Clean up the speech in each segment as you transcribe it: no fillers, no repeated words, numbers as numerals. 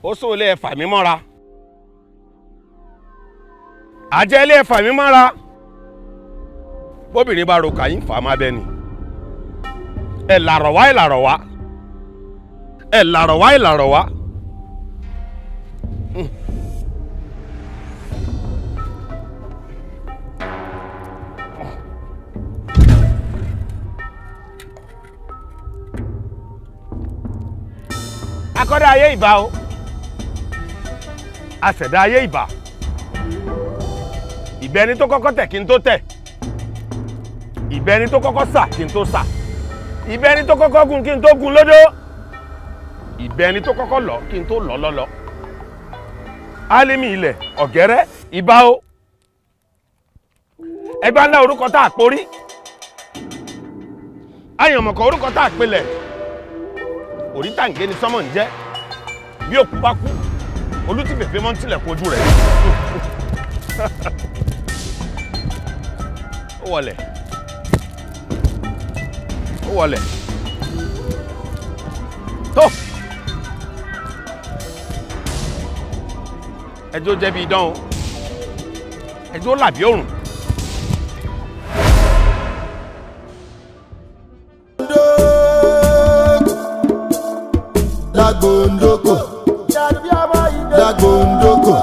ó sọ lé ẹ̀fà mi mọ́ra àjẹ́ ilé ẹ̀fà mi mọ́ra bóbìnrin bá ro kàyín fà má bẹ́ni ẹ̀ làrọ̀ wá ẹ̀ làrọ̀ wá ẹ̀ làrọ̀ wá ẹ̀ làrọ̀ wá. Akọ́dá ayé ìbà o àṣẹ̀dá ayé ìbà ìbẹ́ni tó kọ́kọ́ tẹ̀ kí n tó tẹ̀ ìbẹ́ni tó kọ́kọ́ sà kí n tó sà ìbẹ́ni tó kọ́kọ́ gun kí n tó gun lódó ìbẹ́ni tó kọ́kọ́ lọ kí n tó lọ lọ́lọ́ álímì ilẹ̀ ọ̀gẹ́rẹ́ ìbà o ẹgbẹ́ ńlá orúkọ tá a porí àyànmọ̀kọ̀ orúkọ tá a pelẹ̀ orí tàǹgé ni sọ́mọ̀ ń jẹ́ bí òkú bá kú olùtìfẹ̀fẹ̀ mọ́ ń tilẹ̀kùn ojú rẹ̀ ó wọlẹ̀ ó wọlẹ̀ tó ẹjọ́ jẹ́ bí idán o ẹjọ́ làbí òrùn. Lagbondoko, Lagbondoko,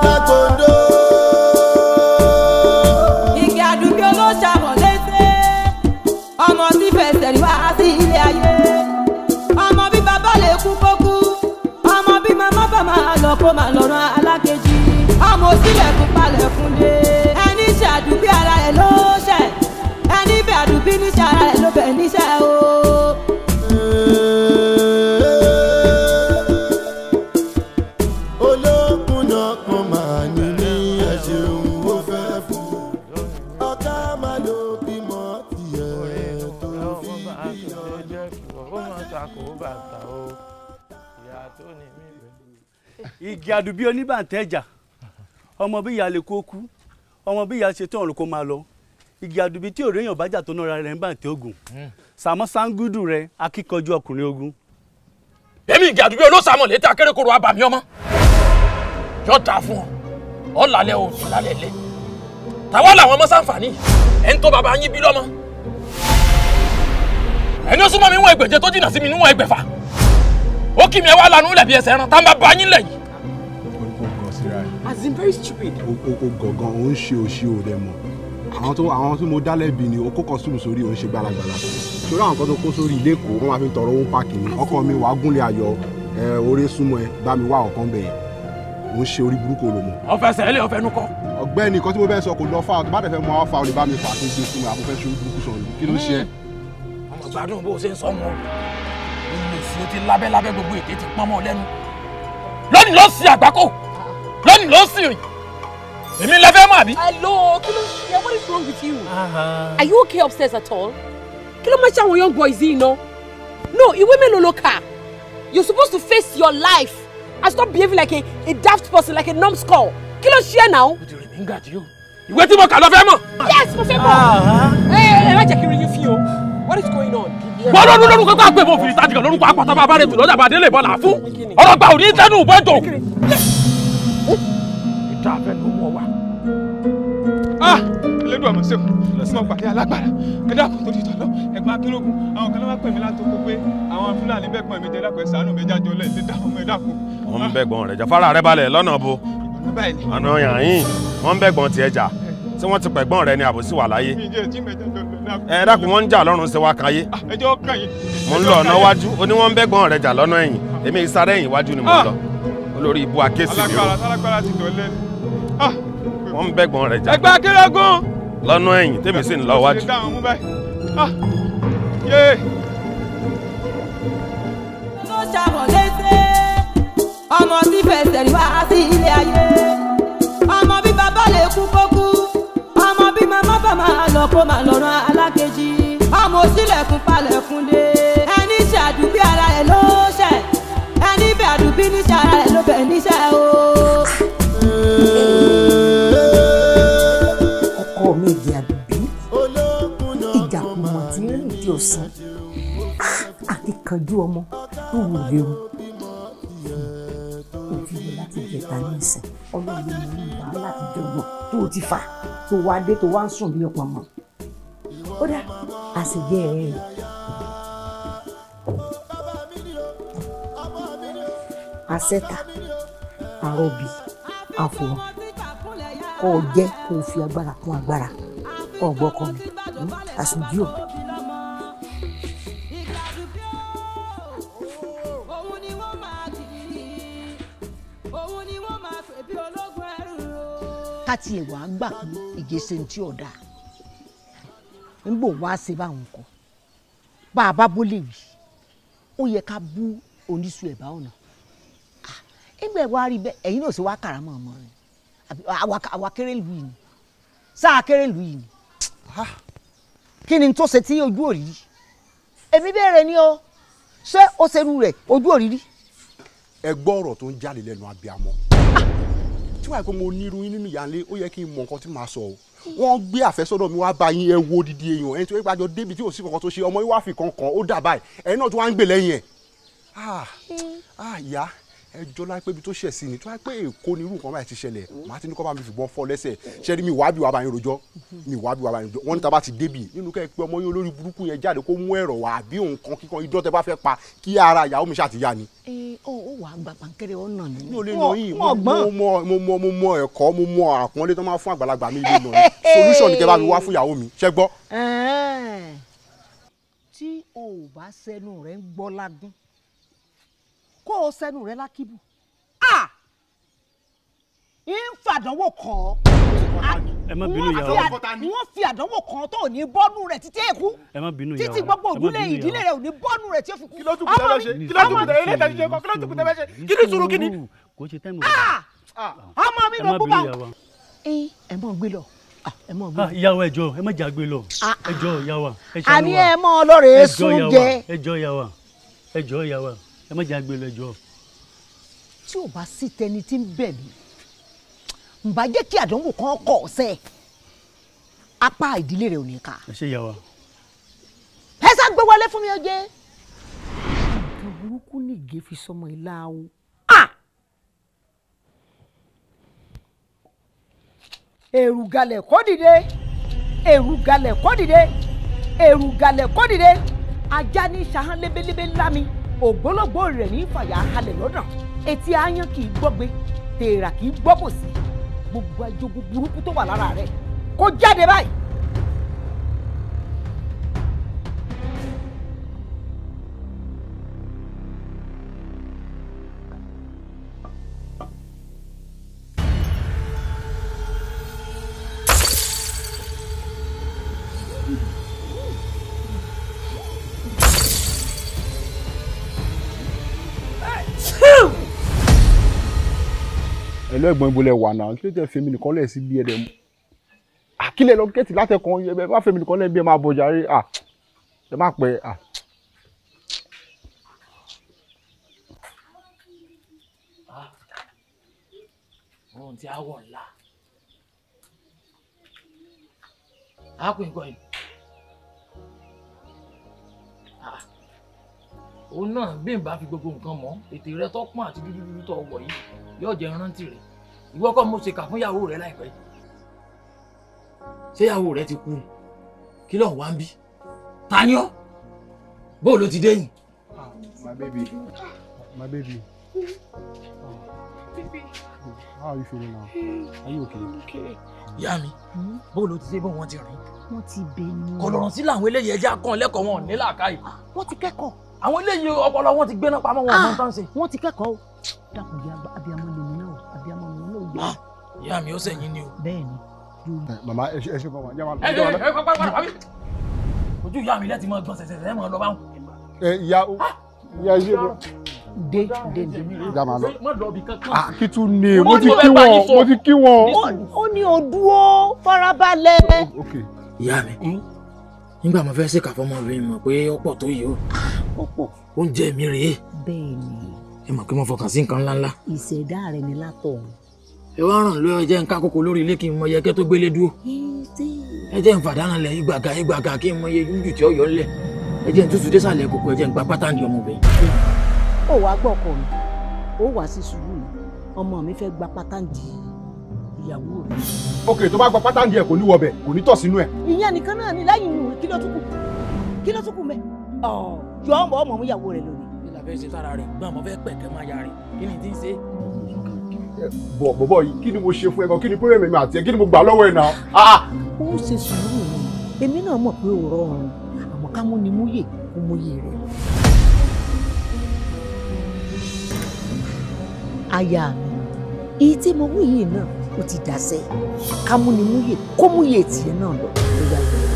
Lagbondo. Igi àdúgbò olóṣàmọ̀ lẹ́sẹ̀, ọmọ tí fẹsẹ̀ ní wá sí ilé ayé. Ọmọ bí bàbá lè kú kó kú, ọmọ bí màmá bá máa lọ kó máa lọ rán alákejì. Ọmọ òsínlẹ̀kùn palẹ̀ fún lé. Ẹni ṣàdúgbò ara rẹ̀ ló ṣẹ̀, ẹni bẹ̀ àdúgbò níṣẹ́ ara rẹ̀ ló bẹ̀ níṣẹ́ o. Igi àdùbí oníbàntẹ́jà ọmọ bí ìyá lè kó kú ọmọ bí ìyá ṣe tán ọ̀run kó máa lọ igi àdùbí tí òrèèyàn bájà tó náà rẹ̀ ń bàǹtẹ́ ogun sàmọ́ sangudu rẹ̀ akíkanjú ọkùnrin ogun. èmi igi àdùbí olóṣàmọ̀ létí akérèkọ́rọ̀ abàmì ọmọ yóò dáa fún ọ lálẹ́ òsì lálẹ́ lẹ́ tàwa làwọn ọmọ sàǹfààní ẹ̀ ń tó bàbá yín bí lọ́mọ ẹni ó súnmọ́ mi wọ́n ẹgbẹ̀je tó jìnnà sí mi níwọ̀n ẹgbẹ̀fà ó kì mí ẹ wá lanu lẹ̀bi ẹsẹ̀ ẹran tá n bá bá yín lẹ̀ yìí. as in very stupid. o gọ̀gàn ò ń ṣe òṣì ò dẹ̀ mọ̀ àwọn tí mo dá lẹ́bi ni o kó kọ́sùmù sórí ò ń ṣe gbalagbala ṣòro àwọn kan tó kó sórí ilé èkó wọn máa fi tọrọ owó páàkì ni ọkọ mi wàá gúnlẹ̀ ayọ̀ oore súnmọ́ ẹ bá mi wá ọ̀kan bẹ̀yẹn ò ń ṣe orí burúkú olùmọ̀. ọfẹ sẹlẹ ọfẹ nukọ. ọ̀gbẹ́ni kan tí mo bẹ sọ kò lọ fà tó bá dẹ fẹ́ mọ àwọn fa olè bá mi fà kí n gbé fún mi àbúfẹ́ ṣe orí burúkú sọ kí ló ṣe. ọmọ gbádùn bó o ṣe ń sọ wọn olùsí o ti lábẹ́lábẹ́ gbogbo èdè ti pọ́n mọ́ lẹ́nu lónìí ló sì àgbákò lónìí ló sì rìn èmi lẹ́fẹ́ mọ̀ àbí. hello kí ló ṣe what is wrong with you. Are you okay upstairs at all? kí ló máa ṣe àwọn young boys yìí ná. no ìwé mélòó ló kà. you're supposed to face your life and stop behaving like a daft person like a numbskull. kí ló ṣe now. o ti rìn mí gàdí o ìwé tí mo kà lọ fẹ́ mọ̀. yes mo fẹ́ mọ̀. ẹ má jẹ́ kí n rí yín fi o what is going on. wọ́n lọ́dún lórúkọ tó àgbẹ̀ fún fìrìtàjì kan lórúkọ àpàtà bàbá rẹ̀ tù lọ́jà bàdé lè bọ́là fún ọlọ́gbà òní tẹnu ìbẹ́jọ. ìta fẹ́ ló mú ọ wá. Elédùà àmọ́ sẹ́wọ̀n lọ́sìn ọgbà yà lágbára ẹ̀dá kò tó di tọ́lọ́ ẹ̀gbọ́n akínlógún àwọn kan ló máa pè mí látó kó pé àwọn fúlàní bẹ́gbọ́n mi dẹ́dá pẹ̀ sànú mi jájọ lẹ̀ ṣe dáhùn mi dákun. wọ́n ń bẹ̀gbọ́n rẹ̀ jàfárà rẹ̀ balẹ̀ lọ́nà bo ọ̀nà yàyín wọ́n ń bẹ̀gbọ́n tiẹ̀ jà tí wọ́n ti pẹ̀gbọ́n rẹ̀ ni àbòsí wà láyé. ẹ dákun wọ́n ń jà lọ́rùn ṣe wá káyé. ẹjọ́ kàn yín. mo ń lọ ọ̀nà wájú ó ní wọ́n ń bẹ̀gbọ́n rẹ̀ jà lọ́nà ẹ̀yìn èmi ìsáré ẹ̀yìn wájú ni mo ń lọ olórí ibú akéésì mi o. alágbára ti dọ̀lẹ́. wọ́n ń bẹ̀gbọ́n rẹ̀ jà ẹgbẹ́ akérègùn. lọ́nà ẹ̀yìn tèmi sì ń lọ wájú. ló ṣàmọ̀ lẹ́sẹ̀ ọmọ tí fẹsẹ̀ ní wá sí ilé ayé ọmọ bí bàbá lè kú kó kú ọmọ bí màmá bá máa lọ kó máa lọ rán alákejì ọmọ òsínlẹ̀kùn palẹ̀kùn lé ẹni ṣàdúgbò ara rẹ̀ ló ṣẹ̀ ẹni bẹ̀ àdúgbò níṣẹ́ ara rẹ̀ ló bẹ̀ níṣẹ́ o. ọkọ mi di àdùbí ìjàkùmọ̀ tí ń rìn di ọ̀sán àti kanjú ọmọ tó wù léwu ti lọ láti jẹta ní ìsìn ọlọ́run ló mọ ìgbà láti jọgbọ̀n tó ti fà tó wá dé tó wá ń sùn bí ọ̀pọ̀ mọ́ ó dá àṣejẹ rẹ̀ àṣẹta àròbì àfòrán kó o jẹ́ kó o fi agbára kún agbára kó o gbọ́ kọ́ mi àṣojú ò. ká tiẹ̀ wá gbà pé ìgbésẹ̀ tí ọ̀dà ń bò wá ṣe báwọn kọ bá a bá bólè wí ó yẹ ká bú oníṣu ẹ̀ bá ọ̀nà ẹgbẹ́ wa rí bẹ́ẹ̀ ẹ̀yin náà ṣe wá kàrámọ̀ ọmọ rẹ̀ àwa kéré lù yìí ni sáà kéré lù yìí ni kí ni tó ṣe tí ojú òrìrí èmi bẹ̀rẹ̀ ni o ṣé ó ṣerú rẹ̀ ojú òrìrí. ẹ gbọ́ ọ̀rọ̀ tó ń jáde lẹ́nu abiyamọ tí wàá pé mo nírú yín nínú ìyáálé ó yẹ kí n mọ nǹkan tí màá sọ o wọ́n gbé àfẹ́sọ́nà mi wá bá yín ẹ wo didi èèyàn ẹni tó yẹ gbàjọ débi tí ò sí kankan tó ṣe ọmọ yín wá fi kankan ó dà báyìí ẹ̀yin náà tó wá ń gbè lẹ́yìn ẹ̀ ìyá ẹjọ́ láìpẹ́ ibi tó ṣẹ̀ sí ni tó wáá pé èkó ni irú nǹkan báyìí ti ṣẹlẹ̀ màá ti ní kọ́ bá mi fìbọn fọ́ lẹ́sẹ̀ ṣẹ́ni mi wàá bí wàá bá yín rojọ́ mi wàá bí wàá bá yín rojọ́ wọ́n ní tábà ti débì nínú kẹ́ ẹ pé ọmọ yín olórí burúkú yẹn jáde kó mú ẹ̀rọ wá àbí nǹkan kíkan idán tẹ bá fẹ́ pa kí ara ìyàwó mi ṣàtìyá ni. ó wàá gba pàǹkẹ́rẹ́ ọ̀nà ni. mi ò lè nà yín mo mọ ẹ̀kọ́ mo mọ àpọ́nlé tó máa fún àgbàlagbà mi lè nà yín solution ni kẹ́ bá mi wá fún ìyàwó mi ṣẹ́ gbọ́. tí o ò bá sẹ́nu rẹ̀ ń gbọ́ lágún kó o sẹ́nu rẹ̀ lákìbù ń fàdánwò kàn ẹ má bínú ìyá wa wọ́n fi àdánwò kan tó ní bọ́nú rẹ̀ títí èkú ẹ má bínú ìyá wa títí gbogbo ìdílé rẹ̀ ò ní bọ́nú rẹ̀ tí ó fi kú. kí ló tún kù tẹ́lẹ̀ ṣe kí ló tún kù tẹ́lẹ̀ ilé ìtàjú ṣe kọ́ kí ló tún kù tẹ́lẹ̀ ṣe kí ni sùúrù kí ni. kò ṣe tẹ́mu ọmọ mi ló bú bá wọn. ẹ mọ̀ gbé lọ ẹ mọ̀ gbé lọ. ìyá wa ẹjọ́ ẹ má jà gbé lọ ẹjọ́ ìyá wa àní ẹ mọ ọlọ́rẹ̀ sún jẹ. ẹjọ́ ìyá wa ẹjọ́ ìyá wa ẹ má jà gbé lọ ẹjọ́. tí ò bá sí tẹni tí ń bẹ̀ mí ǹbá jẹ́ kí àdánwò kan kọ̀ ọ̀sẹ̀ apá ìdílé rẹ̀ ò ní ká. ẹ ṣe ìyá wa. ẹ sá gbé wọlé fún mi ọjẹ́. nǹkan burúkú ní ìgé fi sọmọ ilá o. èrù galẹ̀ kó dìde èrù galẹ̀ kó dìde èrù galẹ̀ kó dìde ajá ní sahán lébélébé ńlá mi ògbólógbò rẹ̀ ní fàyà halẹ̀ lọ́dàn etí aáyán kì í gbọ́gbe tèèrà kì í gbọ́ bòsí gbogbo ajogun burúkú tó wà lára rẹ̀ kó jáde báyìí. ẹ̀lọ́ ẹ̀gbọ́n ibo lẹ wà náà kí ló tẹ́ fèmí nìkan lẹ̀ sí bí ẹ̀dẹ̀ mu àkílẹ̀ lọ gẹ́tì látẹ̀kan ẹ bá fèmí nìkan lẹ̀ bí ẹ máa bọ̀jà rí ẹ má pẹ́ ohun tí a wọ̀ ńlá a kò ń kọ́ yìí òun náà bí n bá fi gbogbo nǹkan mọ̀ ètè rẹ tó pọ́n àti dúdú tó wọ̀ yìí yóò jẹ́ rántí rẹ̀ ìwọ kọ́ mo ṣe kà fún ìyàwó rẹ láìpẹ́ ṣé ìyàwó rẹ ti kú ni kí ló ń wá ń bí ta ni ọ́ bó ló ti dẹ́yìn. my baby how are you feeling now are you okay. ìyá mi bó ló ti ṣe bó wọn ti rìn. wọ́n ti bẹ̀rù. kọlọ̀rọ̀ sí làwọn eléyìí ẹja kan lẹ́kọ̀ọ́ wọn ní làákàyè. wọ́n ti kẹ́kọ̀ọ́. àwọn eléyìí ọpọlọ wọn ti gbéná pamọ́ wọn ọmọ tán ṣe. wọ́n ti kẹ́kọ̀ọ́ o dákun jẹ́ abiyamọ lèmi náà abiyamọ lèmi náà gbé. ìyá mi ó sẹ́yìn ni o. bẹ́ẹ̀ ni. màmá ẹ ṣe fọwọ́ ojú ìyá mi lẹ́tì mọ́ gbọ́n ṣẹ̀ṣẹ̀ mọ́ lọ báwọn. ìyá ilé lọ. dé. jàmá lọ. má lọ bí kankan. kí tún ní mo ti kí wọn. ó ní o dúró farabalẹ̀. ìyá mi nígbà mo fẹ́ ṣèkà fọmọbìnrin mọ̀ pé ọ̀pọ̀ tó yìí ó ọ̀pọ̀ oúnjẹ mi rèé. bẹ́ẹ̀ ni. ẹ mọ̀ pé mo fọkàn sí nǹkan ńláńlá. ìṣẹ̀dá rẹ̀ ni látọ̀. ẹ wá ràn lóyún ẹjẹ nǹkan àkókò lórí ilé kí n mọ iye kẹ́ tó gbélé dúró. ẹjẹ ń fàdánà lẹ ìgbàgà kí n mọ iye jújù tí ó yọ ńlẹ̀ ẹjẹ ń tútù désàlẹ̀ kókó ẹjẹ ń gba pátá ní ọmọbìnrin. ó wàá gbọ́ ọkọ mi ó wàá sí sùúrù yìí ọmọ mi fẹ́ gba pátánì ìyàwó rẹ̀. ok tó bá gba pátánì ẹ̀ kò ní wọbẹ̀ kò ní tọ̀ sínú ẹ̀. ìyẹn nìkan náà ni lẹ́yìn ìwé kí ló tún kù mẹ́. yọ ọmọ ìyàwó rẹ̀ lónìí. kí la fẹ́ ṣe sára rẹ̀ gbọ́n mo fẹ́ pẹ̀kẹ́ máa ya rẹ̀ kí ni tí ń ṣe. bọ̀bọ̀ yìí kí ni mo ṣe fún ẹ gan kí ni pé mi àti ẹ kí ni mo gbà lọ́wọ́ ẹ̀ náà. ó ṣe sùúrù ni èmi náà mọ̀ pé òrọ̀ ọ̀run àmọ́ ká mú ni múyè kó múyè rẹ̀. aya mi èyí tí mo wú yìí náà ó ti dàsẹ́ ká mú ni múyè kó múyè tiẹ̀ náà lọ lóyà lọ.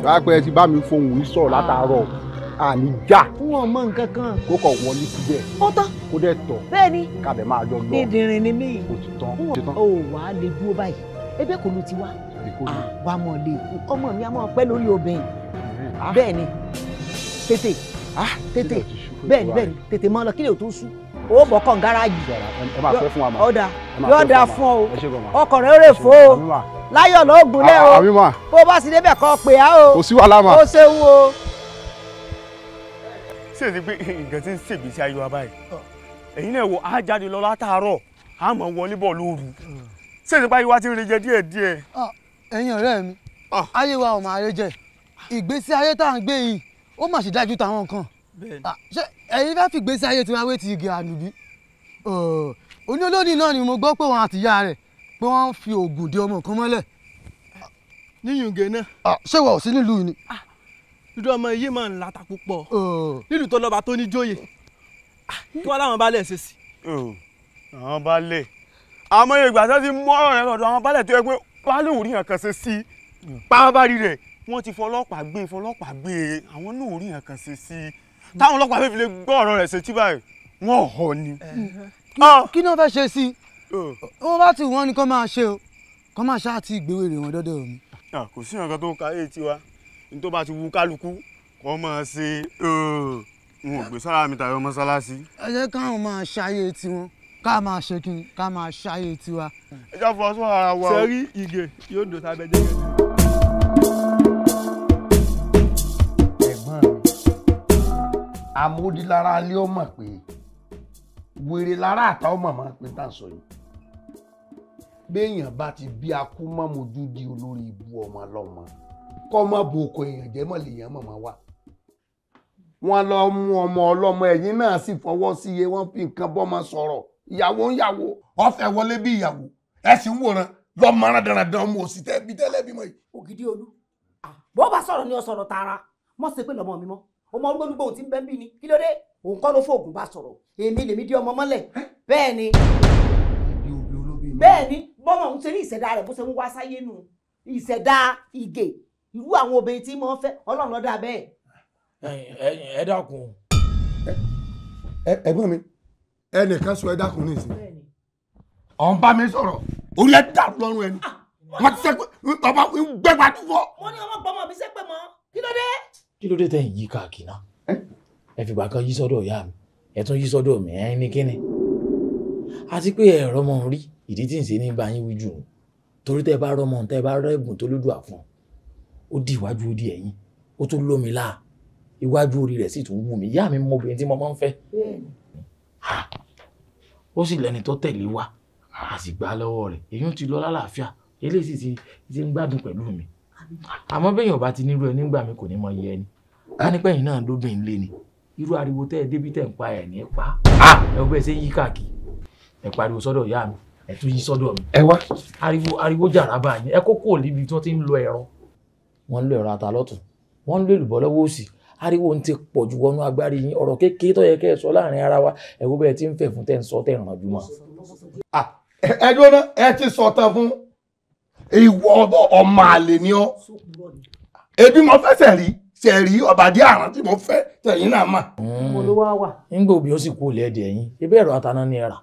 rápẹ́ ti bá mi fohùn yìí sọ̀rọ̀ látàárọ̀ àní já. wọn mọ nǹkan kan. kó kàn wọlé síbẹ̀. ó tán. kó dẹ̀ tọ̀. bẹ́ẹ̀ ni. kàbẹ̀ máa jọ lọ. dídìrín ni mí. kò ti tán. ó wà á lè dúró báyìí ebe kò ló ti wá. wà á mọ̀ lè kú ọmọ mi á mọ̀ pẹ́ lórí obìnrin. bẹ́ẹ̀ ni tètè bẹ́ẹ̀ ni tètè mọ́ lọ kí lè tó sùn ó bọ̀ kàn gáràjì. ẹ máa fẹ́ fún wa ma. ọ̀dà yóò dáa fún ọ ọkọ̀ rẹ̀ ó rè fó o láyọ̀ ló gúnlẹ̀ o bó bá sì débẹ̀ kọ́ pé á o kò sí wàhálà mà. ó ṣeun o. ṣé èsì pé nǹkan tí ń ṣègbésí ayé wa báyìí ẹ̀yin náà wo á jáde lọ látàárọ̀ á mọ̀ wọlé bọ̀ lóru ṣé èsì pé ayé wa ti ń rejẹ díẹ̀díẹ̀. ẹ̀yin ọ̀rẹ́ mi ayé wa ò máa rejẹ ìgbésí ayé tá à ń gbé yìí ó mà sì dájú táwọn kan ṣé ẹ̀yin fẹ́ fi ìgbésí ayé tiwa wé ti igi ànúbí oní olóòdì náà ni mo gbọ́ pé wọn àtìyá rẹ̀ pé wọ́n fi oògùn de ọmọ kan mọ́lẹ̀. níyùn gẹ̀ náà. ṣé wà ó sí nílùú yìí ni. dúdú ọmọ iye máa ń lata púpọ̀ nílùú tó lọ́ba tó ní jóyè kí wọ́n láwọn balẹ̀ ṣe sí. àwọn balẹ̀ àmọ́ ìgbà tó ti mú ọ̀rọ̀ rẹ lọ́dọ̀ àwọn balẹ̀ tó yẹ pé balẹ̀ ò rí nǹkan ṣe sí pàápàá rẹ̀ wọ́n ti fọlọ́pàá gbé àwọn náà ò rí nǹkan ṣe sí táwọn ọlọ́pàá fẹ́ẹ́ fi lè gbọ́ ọ̀rọ̀ rẹ̀ ṣe tí báyìí wọ́n họ ni. kí ni wọ́n fẹ́ ṣe sí wọ́n bá ti wọ́n ni kó máa ṣe o kó máa ṣáà ti ìgbéwèrè wọn dọ́dọ̀ mi. kò sí nǹkan tó káyé tiwa ní tó bá ti wù kálukú kó máa ṣe n ò gbé sára mi tàbí mọ́sálásí. ẹ jẹ́ káwọn máa ṣayé tiwọn ká máa ṣe kí ni ká máa ṣayé tiwa. ẹ jẹ́ fọ sọ ara wa. sẹ́rí ìgè yóò dò sábẹ́ jẹ́gẹ́. ẹ̀gbọ́n mi amódilára alẹ́ ó mọ̀ pé wèrè lára àtà ó mọ̀ máa pé tá à ń sọ yìí béèyàn bá ti bí akú mọ́ mojú di olórí ibu ọmọ lọ́mọ kọ́ mọ́ bo oko èèyàn jẹ́ mọ́ lèèyàn mọ̀ wá. wọ́n lọ mú ọmọ ọlọ́mọ ẹ̀yìn náà sì fọwọ́ sí iye wọ́n fi nǹkan bọ́mọ sọ̀rọ̀ ìyàwó ń yàwó ọ̀fẹ́ wọlé bí ìyàwó ẹ̀ sì ń wòran lọ́mọ rádaràdàn ọmọ òsì tẹ́ bí tẹ́lẹ̀ bímọ yìí. ògidì olú bó bá sọ̀rọ̀ ni ó sọ̀rọ̀ tààrà mọ̀ sí pé lọ́mọ mi mọ́ ọmọ olúgbòlúgbò òun ti ń bẹ́ ń bí ni kí ló dé òun kọ́ ló fóògùn bá sọ̀rọ̀ èmi lèmi dí ọmọ mọ́lẹ̀ bẹ́ẹ̀ ni bọ́mọ òun ṣe ní ìṣẹ̀dá rẹ̀ bó ṣe ń wá sáyé nù ìṣẹ̀dá ìgè irú àwọn obìnrin tí wọ́n fẹ́ ọlọ́run ló dá bẹ́ẹ̀. ẹ dákun. ẹ̀gbọ́n mi ẹnìkan sọ ẹ dákun ní ìsìn ọ̀n bá mi sọ̀rọ̀ orí ẹ dàrú lọ́rùn ẹni wọ́n ti sẹ́pẹ́ ọba gbẹ́gbà tó fọ́. mo ní ọmọ gbọmọ mi sẹ́pẹ́ mọ́ kí ló dé. kí ló dé tẹ̀ ń yí káàkiri náà ẹ fìgbà kan yí sọ́dọ̀ ìyá mi ẹ tún yí sọ́dọ̀ mi ẹ ní kíni àti pé ẹ̀rọ mọ̀ ń rí ìdí tí ń ṣe ní bá yín wí jù torí tẹ́ bá rọ́mọ tẹ́ bá rẹ́gùn tó lódù àfọ̀n ó di iwájú ó di ẹ̀yìn ó tún lómi láà iwájú orí rẹ̀ sì tún wù mí ìyá mi mọ obìnrin tí mo máa ń fẹ́ ó sì lẹ́ni tó tẹ̀lé wa a sì gbà lọ́wọ́ rẹ̀ èyí ti lọ lálàáfíà eléyìí sì ti ń gbádùn pẹ̀lú mi àmọ́ bẹ́yìn ọba ti nírú ẹ nígbà mi kò ní mọ iye ẹni ká ní pẹ́yìn náà lóbìn lé ni irú ariwo tẹ́ ẹ débi tẹ́ ń pa ẹ̀ ní pa ẹ bẹ́ẹ̀ ṣe ń yí káàkiri ẹ pariwo sọ́dọ̀ ìyá mi ẹ tún yí sọ́dọ̀ mi ẹ wá ariwo jàrá bá yín ẹ kókó níbi tí wọ́n ti ń lo ẹ̀rọ wọ́n ń lo ẹ̀rọ atalọ́tún wọ́n ń lo èlùbọ́ lọ́wọ́ òsì ariwo ń ti pọ̀ ju wọnú agbárí yín ọ̀rọ̀ kékeré tó yẹ kẹ́ ẹ sọ láàrin ara wa ẹ wo bẹ́ẹ̀ tí ń fẹ́ fún tẹ́ ń sọ tẹ́ ń ràn jùmọ̀. ẹ dúró ẹ ti sọ̀tàn fún ìwọ ọmọ àlè ni ọ ebi mo fẹsẹ̀ rí ṣe rí ọ̀bàdí àrùn tí mo fẹ́ tẹ̀yìn náà mà. mo ló wá wà. nígbà òbí ó sì kú òlẹ̀ ẹ̀dẹ̀ yín ebi ẹ̀rọ ataná ní ẹ̀rà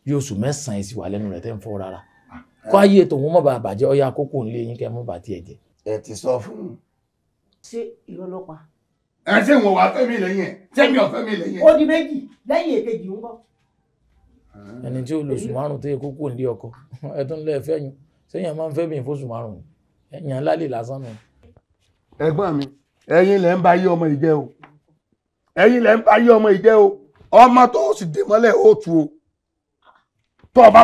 bí oṣù mẹ́sàn-án sì wà lẹ́nu rẹ̀ tẹ́ ń fọ́ rárá kó ayé tòun mọ̀ bá bàjẹ́ ọ̀yà kókó ńlé yín kẹ́ mọ́ bá tiẹ̀ jẹ́. ẹ ti sọ fún un. ṣé irọ́ ló pa. ẹ ṣé wọn wá fẹ́ mi lẹ́yìn ẹ̀ ṣé mi ò fẹ́ mi lẹ́yìn ẹ̀. ó di méjì lẹ́yìn èkejì ń bọ̀. ẹni tí ó lóṣù márùn-ún tó yẹ kókó ńlé ọkọ ẹ tún lẹ́ẹ̀ fẹ́ yín sẹ́yìn máa ń fẹ́ bí ìfóṣù márùn-ún ẹ̀yàn lálẹ́ lásán nù. ẹ̀gbọ́n mi ẹ̀yin lẹ ń bá yí ọmọ ìjẹ́ o ẹ̀yin lẹ ń bá yí ọmọ ìjẹ́ o ọmọ tó sì dè mọ́lẹ̀ ó tu o tó ọba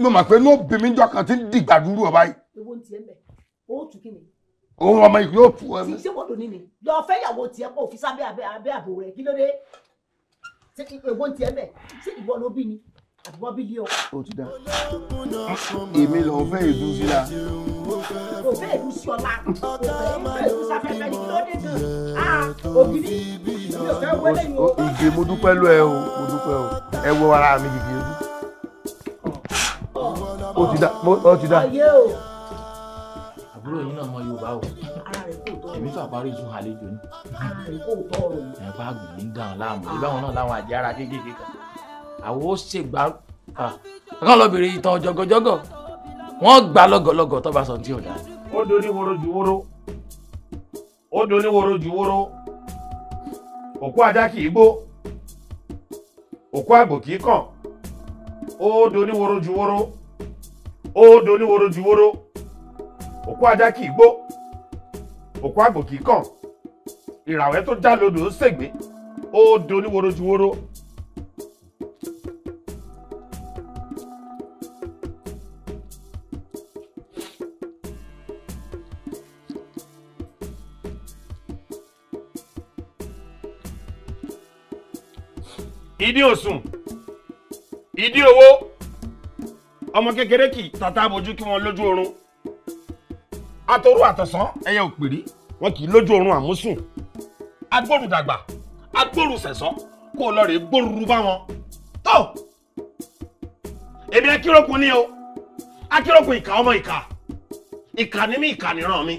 mo mọ̀ pé ní obìnrin mi jọ kan ti ń dìgbà dúró ọba yìí. ewo ń tiẹ̀ mbẹ̀ ó tù kí ni. òun ọmọ yìí yóò tu ọ. tí ṣé wọ́n lò ní ni lọ fẹ́ ìyàwó tiẹ̀ kó fi sábẹ́ abẹ́ àbò rẹ̀ kí ló dé ewo ń tiẹ̀ mbẹ̀ ṣé ìwọ ló bí ni àbí wọ́n bí lé ọ. ó ti dá èmi lọ fẹ́ ìlú sí la. kò fẹ́ ìlú sí ọ̀la kò fẹ́ ìlú sáfẹ́fẹ́ ní kí ló dé gan-an ògiri mi ò fẹ́ wọlé yìí o. ìgbé mo dúpẹ́ lọ ẹ o mo dúpẹ́ o ẹ wo ara mi gidi ojú. ó ti dá. àbúrò yìí náà mọ Yorùbá o èmi fà parí ìtún àlejò ni ẹ̀pá àgùn ní dàn láàmú ìbáwọn náà láwọn àjẹ́ ara kéékèèké kan àwọn ó ṣègbà kàn lọ bèrè ìtàn jọgọjọgọ wọn gbà lọgọlọgọ tó bá sọ tí ò dá. ó doni woro ju woro ó doni woro ju woro òkú ajá kì í gbó òkú àgbò kì í kàn ó doni woro ju woro ó doni woro ju woro òkú ajá kì í gbó òkú àgbò kì í kàn ìràwẹ́ tó já lodò ó ṣègbé ó doni woro ju woro. ìdí òsùn ìdí owó ọmọ kékeré kì í tata bojú kí wọn lójú oorun àtòru àtọ̀sán ẹyẹ òpìrí wọn kì í lójú oorun àmúsùn agbórùdàgbà agbórùsẹ̀sọ́ kó o lọ rè gbórùrù bá wọn tó èmi akíròkun ní o akíròkun ìkà ọmọ ìkà ní mi ìkà níran mi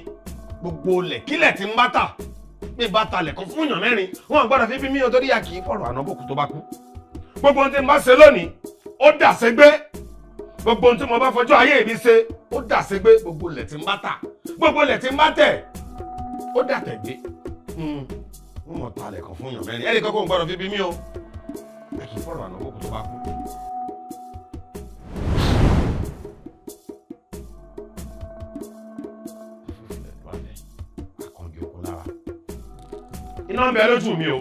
gbogbo lẹ̀ kílẹ̀ tí ń bá tà bí bá talẹ̀ kan fún èèyàn mẹ́rin wọn gbọ́dọ̀ fífi mí nítorí ya kì í fọ̀rọ̀ ànábòkú tó bá kú gbogbo ohun tí n bá ṣe lónìí ó dà ségbé gbogbo ohun tí mo bá fọjọ́ ayé mi ṣe ó dà ségbé gbogbo ilẹ̀ tí n bá tà gbogbo ilẹ̀ tí n bá tẹ̀ ó dà tẹ̀gbé wọn mọ̀ talẹ̀ kan fún èèyàn mẹ́rin ẹnì kan kò gbọ́dọ̀ fífi mí o ya kì í fọ̀rọ̀ ànábòkú tó bá kú. iná ń bẹ lójú mi o.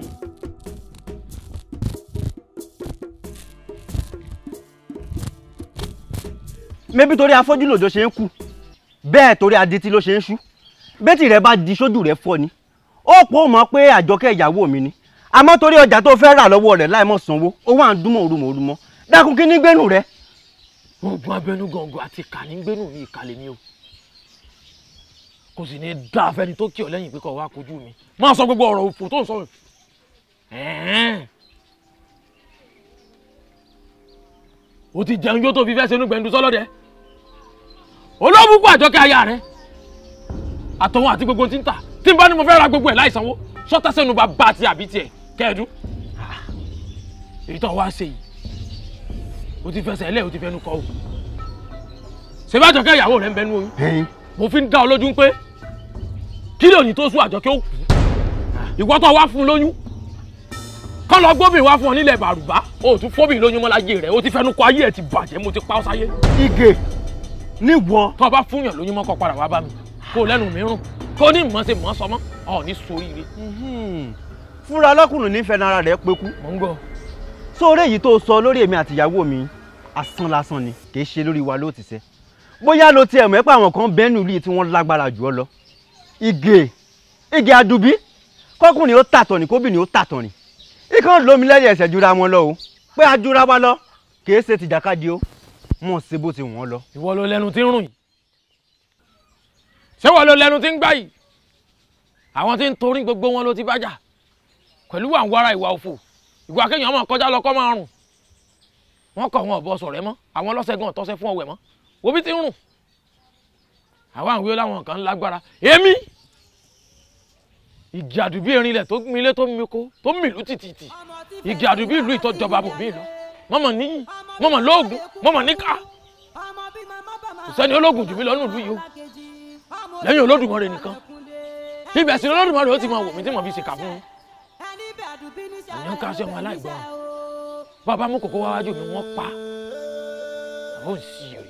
mébí torí afọ́jú lòjò ṣe ń kú bẹ́ẹ̀ torí adití ló ṣe ń ṣú bẹ́tì rẹ bá di sójú rẹ fọ́ ni ó pọ̀ mọ́ pé àjọkẹ́ ìyàwó mi ni àmọ́ torí ọjà tó fẹ́ rà lọ́wọ́ rẹ̀ láì mọ̀ sanwó owó à ń dúnmọ̀ òrùmọ̀ dákun kí ní gbénu rẹ. oògùn abẹnú gọ̀ǹgọ̀ àti ìkà ní gbénu mi ìkàlẹ̀ mi o kò sì ní dá afẹ́ni tó kí ọ lẹ́yìn pé kó wá kojú mi máa sọ gbogbo ọ̀rọ̀ òfò tó ń sọ. o ti jẹun yóò tó fi fẹ́ sínú gbẹ̀ndú sọ́lọ́dẹ olóòbùkún àjọkẹ́ aya rẹ àtọwọ́ àti gbogbo tí ń tà tí n bá ní mo fẹ́ ra gbogbo ẹ̀ láì sanwó sọ́tẹ́sẹ́nu bá bá ti àbí tiẹ̀ kẹ́ẹ̀dú. èyí tó wá ṣe yìí o ti fẹsẹ̀ lẹ́ o ti fẹnu kọ́ o ṣe bá àjọkẹ́ ìyàwó rẹ ń bẹnu oyún mo fi ń dá ọ lójú pé kí lóyún tó sún àjọkẹ́ ó kú ìwọ tó wá fún lóyún kọ́ lọ gbóbìn wá fún ọ nílẹ̀ bàrùbá o tún fóbìn lóyún mọ́ láyé rẹ̀ o ti fẹnu kọ ayé ẹ̀ ti bàjẹ́ mo ti pa ọ́ sáyé. Ige níwọ. tó o bá fún yàn lóyún mọ́ kọ́ padà wá bá mi kó o lẹ́nu mìíràn kó o ní mọ̀ ṣe mọ̀ sọmọ́ ọ ní soríire. fúnra ọlọ́kùnrin nífẹ̀ẹ́ nára rẹ̀ pé kú. mò ń gbọ́. sóòrè yìí tó sọ lórí èmi àtìyàwó mi asán lásán ni kì í ṣe lórí wa ló ti ṣe bóyá ló tiẹ̀ mọ̀ pé àwọn kan bẹ́ẹ̀ nílùú tí wọ́n lágbára jù ọ lọ. Ige àdùbí kọkùnrin ó tàtọ̀ ní kóbìnrin ó tàtọ̀ ní ikán lómi lẹ́yìn ẹ̀sẹ̀ jura wọn lọ o pé ajura wa lọ kì í ṣe tìjàkadì o mọ̀ ṣe bó ti wọ́n lọ. ìwọ ló lẹ́nu tí ń rùn yìí ṣé wọ́n ló lẹ́nu tí ń gbá yìí àwọn tí ń torí gbogbo wọn ló ti bájà pẹ̀lú àǹwárá ìwà òfò ìwà kéèyàn máa kọjá lọ kọ́ máa rùn wọ́n kọ̀ wọn ọ̀bọ sọ̀rẹ́ mọ́ àwọn ọlọ́sẹ̀gàn ọ̀tọ́sẹ́ fún ọwẹ́ mọ́ wo bí ti ń rùn àwọn àwíyó láwọn kan lágbára èmi igi àdùbí erinlẹ̀ tó milé tó miko tó mìlú tìtìtì igi àdùbí ìlú ìtọ́jọba bò mí lọ mọ́mọ́ níyì mọ́mọ́ lóògùn mọ́mọ́ níkà kò sẹ́ni ológun jù mí lọ nílùú yìí o lẹ́yìn Olódùmarè nìkan ibẹ̀ sí Olódùmarè ó ti máa wò mí tí mo fi ṣèkà fún un èèyàn ká sí ọmọ aláìgbọràn bàbá mú kòkó wáwájú mi wọ́n pa àwọn òsì rẹ̀.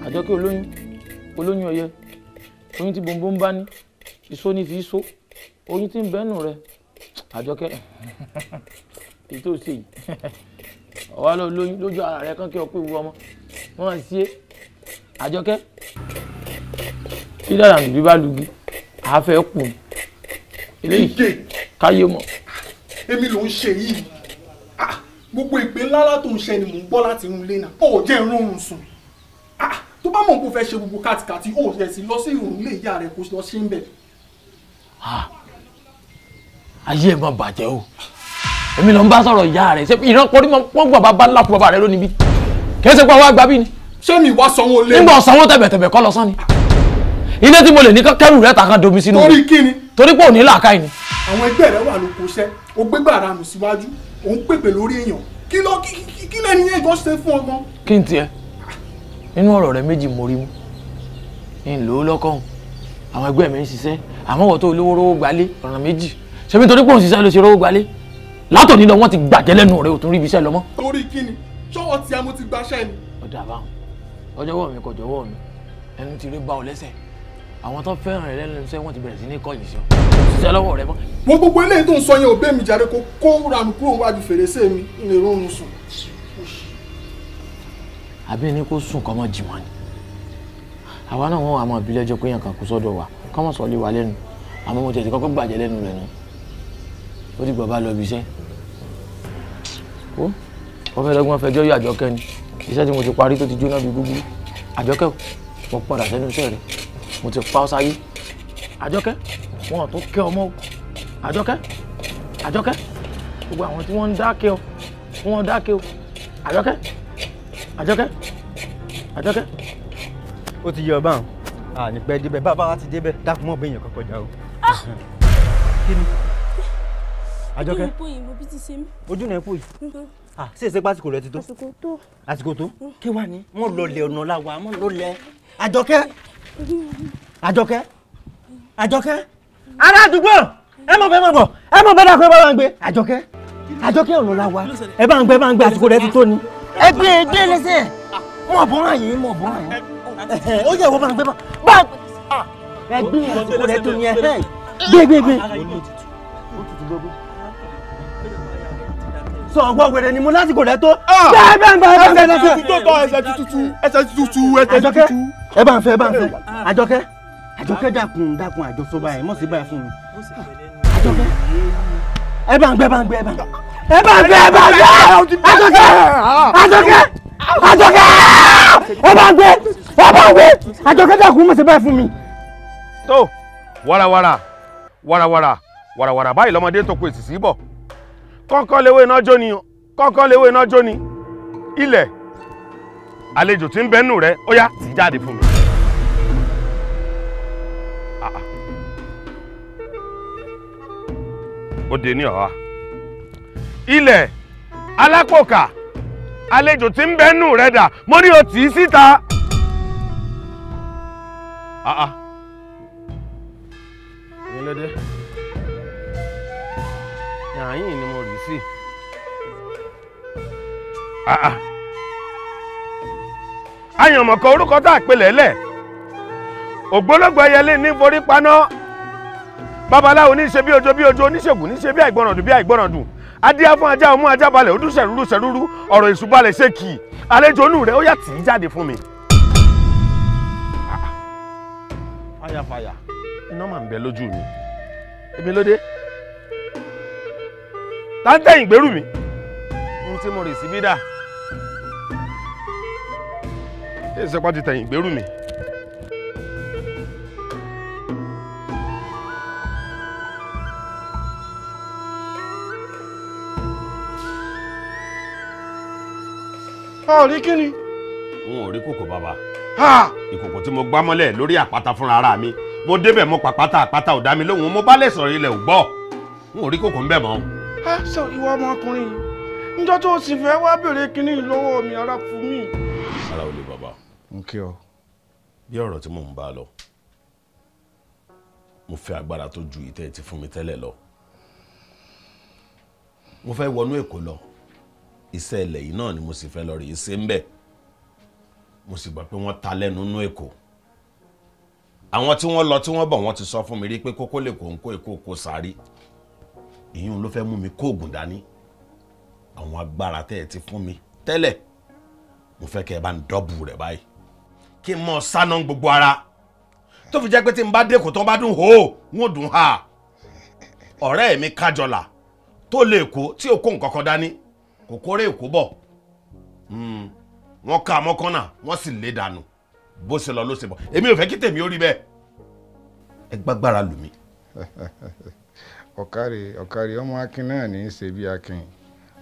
Àjọkẹ́ olóyún ọyẹ oyún tí gbòǹgbò ń bá ní ìṣó ní fi ṣó oyún tí ń bẹ́nu rẹ Àjọkẹ́ èyí tó ṣe yìí ọ̀wá lọ lóyún lójú ara rẹ kán kí ọ pé ìwú ọmọ wọn sí é Àjọkẹ́ tí dára nìbí bá lugi àáfẹ́ kù eléyìí káyé mọ̀. Èmi ló ń ṣe yìí gbogbo ìpè ńláńlá tó ń ṣe ni mò ń gbọ́ láti inú ilé náà ó jẹ́ ìrọ̀rùn sùn tó bá mọ̀ kó fẹ́ ṣe gbogbo kàtìkàtì ó yẹ sí lọ sí ìrùn ilé ìyá rẹ̀ kó lọ sí ń bẹ̀. ayé ẹ̀ máa bàjẹ́ o èmi ló ń bá sọ̀rọ̀ ìyá rẹ̀ ṣé ìran pọ́rí wọ́n gbọ́ bàbá ńlá fún bàbá rẹ̀ lónìí bí kì í ṣe pé àwọn àgbà bí ni. ṣé mi wá sanwó lé. nígbà sanwó tẹ̀bẹ̀tẹ̀bẹ̀ kọ́ lọ sán ni ilé tí mo lè ní kẹ́rù rẹ̀ tàkàn domi sínú. torí kí ni. torí pé ò ní làákàyè ni. àwọn ẹgbẹ́ rẹ̀ wà lóko iṣẹ́ ó gbégbá ara nù síwájú òun pèpè lórí èèyàn kí lẹ́ni yẹn jọ ṣe fún ọgbọ́n. kí n tiẹ̀ nínú ọ̀rọ̀ rẹ méjì mo rí mú ń lò ó lọ́kàn àwọn ẹgbẹ́ mi ń ṣiṣẹ́ àmọ́ wọ́n tó olówó rówó gbalé ọ̀nà méjì ṣebí torí pé òun ṣiṣẹ́ ló ṣe rówó gbalé látòní lọ wọ́n ti gbàjẹ́ lẹ́nu rẹ̀ ò tún rí ibi iṣẹ́ lọ mọ́. torí kí ni ṣọ́wọ́ tí a mo ti gbaṣẹ́ ni. ọ̀dà àbáwọn ọjọ́wọ́ mi kò jọ̀wọ́ mi ẹnu ti rí bá ọ lẹ́sẹ̀ àwọn tó fẹ́ràn rẹ lẹ́nu iṣẹ́ wọ́n ti bẹ̀rẹ̀ sí ní kọ́yìn sí ọ ṣiṣẹ́ lọ́wọ́ rẹ mọ́. mo gbogbo eléyìí tó ń sọ yẹn ò bẹ́ mi jáde kó ranù kúrò wájú fèrèsé mi ń lè rọrùn sùn. àbí ẹni kó sùn kọ́mọ jìmọ̀ ni àwa náà wọ́n wà mọ́ ìbílẹ̀ ẹjọ́ pé yàn kan kú sọ́dọ̀ wa kọ́mọ sọ lé wa lẹ́nu àmọ́ mo tẹ̀sí kọ́kọ́ gbàjẹ́ lẹ́nu rẹ̀ náà ó dìgbà bá lọ ibi iṣẹ́ ó wọ́n fẹ́ lọ́gbọ́n fẹjọ́ yí Àjọkẹ́ ni iṣẹ́ tí mo ti parí tó ti jóná bí gúgú Àjọkẹ́ mo padà sẹ́nu iṣẹ́ rẹ̀ mo ti pa ọ́ sáyé Àjọkẹ́ wọn ò tó kẹ́ ọmọ Àjọkẹ́ gbogbo àwọn tí wọ́n ń dákẹ́ ọ wọ́n dákẹ́ ọ Àjọkẹ́. ó ti yọ báwọn ní pẹ́ débẹ̀ bàbá wa ti débẹ̀ dákun mọ́ bẹ́yìn kọ́kọ́ jà o. kí ni Àjọkẹ́ ojú náà pò yìí ṣé èsè pásìkò rẹ ti tó àsìkò tó kí wàá ní wọn lọlẹ ọ̀nà làwà wọn lọlẹ Àjọkẹ́ ará àdúgbò ẹ mọ̀ bẹ́ẹ̀ dàkú ẹ bá wà ń gbé Àjọkẹ́ ọ̀nà làwà ẹ bá ń gbé àsìkò rẹ ti tó ni ẹ gbé lẹ́sẹ̀ mọ̀ bọ́ àyè ó yẹ ìwọ bá ń gbé bá ẹ gbé àsìkò rẹ tó ni ẹ gbé. sọ ọgbọ́n wẹ̀rẹ̀ ni mo lásìkò rẹ tó. ẹsẹ̀ tutu. ẹ bá ń fẹ́ Àjọkẹ́ dákun àjọsọ báyìí mọ̀ sí báyìí fún mi. Àjọkẹ́ ẹ bá ń gbé Àjọkẹ́ dákun mọ̀ sí báyìí fún mi. tó wàràwàrà báyìí lọ́mọdé tó kó èsì sí bọ̀ kọ́ńkọ́ léwé iná jó ni ilẹ̀ àlejò tí ń bẹ́nu rẹ̀ ó yá tì jáde fún mi. ó dé ní ọ̀há ilẹ̀ alápòkà àlejò tí ń bẹ́nu rẹ̀ dà mo ní o tì í síta. ìyẹn yàáyìn ni mo rí sí. àyànmọ̀kọ orúkọ tá a pè lẹ́lẹ̀ ògbólógbò ẹyẹlé ní forí paná babaláwo ní ṣe bí ojo oníṣègùn ní ṣe bí àìgbọràndùn adíá fún ajá ọmú ajá balẹ̀ odún ṣẹ̀rúrú ọ̀rọ̀ èṣù balẹ̀ ṣe kì í àlejò onú rẹ̀ ó yà tì í jáde fún mi. fàyàfàyà iná máa ń bẹ lójú mi èmi lóde táńtẹ̀yìn gbèrú mi ohun tí mo rè sí bí dà ṣé ìṣẹ́pá ti tẹ̀yìn gbèrú mi. rí kí ni. n ò rí kòkò bàbá ìkòkò tí mo gbá mọ́lẹ̀ lórí àpáta fúnra ara mi mo débẹ̀ mo pàpátá àpáta ò dá mi lóhùn mo bá lè sọ̀rọ̀ ilẹ̀ ò gbọ́ n ò rí kòkò ń bẹ̀ mọ́. sọ ìwọ ọmọkùnrin yìí níjọ́ tó o sì fẹ́ wá bèrè kínní lọ́wọ́ mi ara fún mi. ara ò lè bàbá. n kí ọ. bí ọ̀rọ̀ tí mò ń bá lọ mo fẹ́ agbára tó ju ìtẹ́ ti fún mi tẹ́lẹ̀ lọ mo fẹ́ wọnú Èkó lọ iṣẹ́ ilẹ̀ yìí náà ni mo sì fẹ́ lọ rí iṣẹ́ ń bẹ̀ mo sì gbọ́ pé wọ́n ta lẹ́nu nínú Èkó. Àwọn tí wọ́n lọ tí wọ́n bọ̀ wọ́n ti sọ fún mi rí pé kókó lè kó ń kó Èkó kó sáré. Ìyún ló fẹ́ mú mi kó oògùn dání. Àwọn agbára tẹ́ ẹ ti fún mi tẹ́lẹ̀ mo fẹ́ kẹ́ ẹ bá ń dọ́bù rẹ̀ báyìí kí n mọ̀ sáná gbogbo ara tó fi jẹ́ pé tí n bá dẹ́kun tó bá dùn hó n ó dùn ha. Ọ̀rẹ́ mi Kájọlà tó lè kó tí ò kó nǹkan kan dání kò kórè Èkó bọ̀ wọ́n ká mọ́kànnà wọ́n sì lé dànù bó ṣe lọ ló ṣe bọ̀ èmi ò fẹ́ kí tèmi ó rí bẹ́ẹ̀ ẹ gbágbára lù mí. ọ̀kàrẹ̀ ọmọ akin náà ní í ṣe bí akin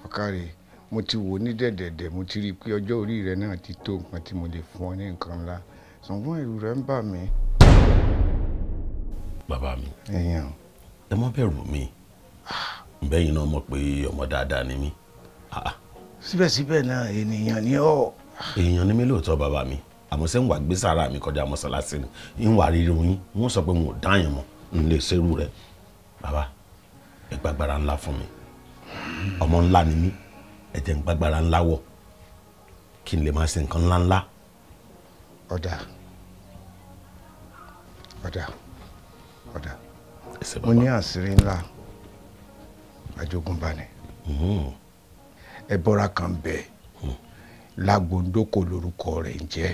ọ̀kàrẹ̀ mo ti wò ní dẹ̀dẹ̀dẹ̀ mo ti rí i pé ọjọ́ orí rẹ náà ti tó nǹkan tí mo lè fún ọ ní nǹkan ńlá ṣùgbọ́n ẹ̀rù rẹ ń bà mí. Bàbá mi ẹ má bẹ̀rù mi bẹ́yìn náà mọ̀ pé ọmọ dáadáa ni mí. síbẹ̀síbẹ̀ náà ènìyàn ni ọ́. èèyàn ni mí lóòótọ́ bàbá mi àmọ́ ṣé ń wà gbé sára mi kọjá mọ́sálásí ni ń wà rírí yín wọ́n sọ pé mo ò dáyàn mọ́ n lè ṣerú rẹ̀ bàbá ẹ gbàgbára ńlá fún mi ọmọ ńlá ni mí ẹ jẹ́ ń gbàgbára ńlá wọ̀ kí n lè máa ṣe nǹkan ńláńlá. ọ̀dà mo ní àṣírí ńlá àjogúnbá ni ẹbọra kan bẹ Lagbondoko lórúkọ rẹ̀ ń jẹ́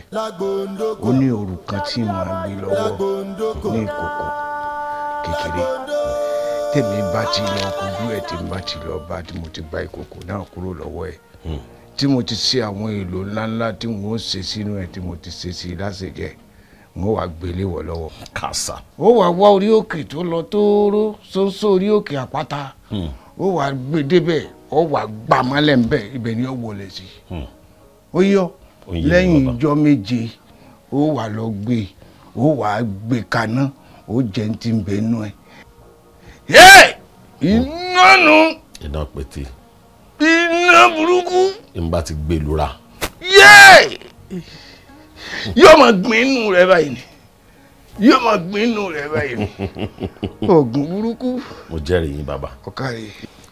ó ní òrù kan tí màá gbé lọ́wọ́ ní ìkòkò kékeré tèmi bá ti lọ kojú ẹ̀ tí n bá ti lọ bá tí mo ti gba ìkòkò náà kúrò lọ́wọ́ ẹ̀ tí mo ti ṣe àwọn èlò ńláńlá tí n ó ṣe sínú ẹ̀ tí mo ti ṣe sí láṣẹjẹ n ó wá gbélé wọ̀ lọ́wọ́. kàṣà. ó wá wá orí òkè tó lọ tóóró sóńsó orí òkè àpáta ó wá gbé débẹ̀ ó wá gbà mọ́lẹ̀ ńbẹ̀ ibẹ̀ ni ó wọlé sí. ó yọ lẹ́yìn ìjọ́ méje ó wá lọ gbé ó wá gbé kaná ó jẹ́ ń ti bẹ̀ nú ẹ̀. iná nu. iná pété. iná burúkú. n bá ti gbé lura. yóò máa gbin inú rẹ báyìí ni yóò máa gbin inú rẹ báyìí ni oògùn burúkú. mo jẹ́rìí yín bàbá. ọ̀kàrẹ̀.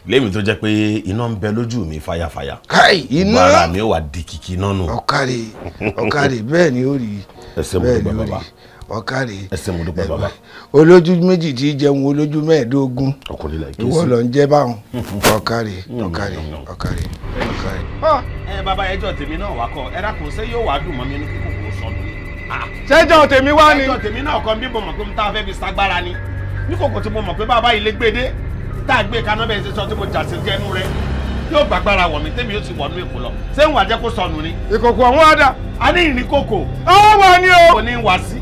lémi tó jẹ́ pé iná ń bẹ lójú mi fàyàfàyà. káì iná. gbára mi ó wà di kìkì iná nù. ọ̀kàrẹ̀ bẹ́ẹ̀ ni ó rí. ẹsẹ̀ mo dúpẹ́ bàbá. ọ̀kàrẹ̀. ẹsẹ̀ mo dúpẹ́ bàbá. olójú méjì tí jẹun olójú mẹ́ẹ̀ẹ́dógún. ọkùnrin la kí ìwọ lọ ń jẹ báwọn. ọ̀kàrẹ̀. Bàbá ẹjọ́ tèmi náà wá kọ ẹ dákun ṣé yóò wá dùn mọ́ mi inú kíkò kò sọnù. ṣẹjọ́ tèmi wá ni. ẹjọ́ tèmi náà kan bí mo mọ̀ pé mo tá a fẹ́ fi sagbára ni ní kòkò tí mo mọ̀ pé bàbá ilé gbédé tá a gbé kaná bẹ́ẹ̀ ṣe sọ tí mo jà sí jẹ́nu rẹ yóò gbàgbára wọ̀ mí tèmi yóò sì wọnú Èkó lọ ṣé ń wà jẹ́ kó sọnù ni. ìkòkò àwọn àdá. a ní ìní kòkò. ó wà ní o. kò ní wá sí.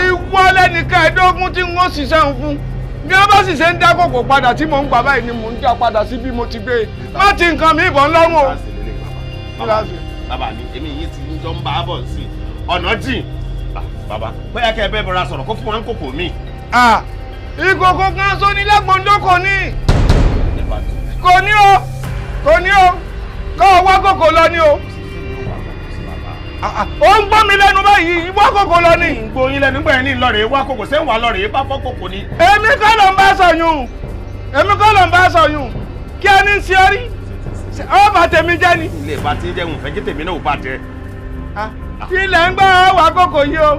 ìwọ lẹ́nìkan ẹ̀ẹ́dógún tí wọ́n ṣiṣẹ́ ń fún bí wọ́n bá sì ṣe ń dá kòkò padà tí mò ń gbà báyìí ni mò ń já padà sí bí mo ti gbé má ti nǹkan mi ìbọn lọ́rùn o. bàbá mi èmi yìí ti ń jọ ń bá a bọ̀ sí ọ̀nà jìn bàbá bóyá kẹ́ ẹ bẹ́ẹ̀ bọ́ra sọ̀rọ̀ kó fún wọn kòkò mi. ìkòkò kan sọ ní Lagbondoko ní kò ní o kọ́ ọ wá kòkò lọ ní o. ó ń gbọ́ mi lẹ́nu báyìí wá kòkò lọ ní. gbóyin lẹ́nu gbẹ̀yìn ní ìlọrin wá kòkò ṣé ń wà lọ́rẹ̀ bá fọ́ kòkò ni. èmi kọ́ ló ń bá sọyún kí a ní sí ọ rí ọ bá tèmi jẹ́ ni. ilé ìbá tí ń jẹ́ òun fẹ́ kí tèmi náà ò bá jẹ́. ilẹ̀ ń gbọ́ wá kòkò yìí o.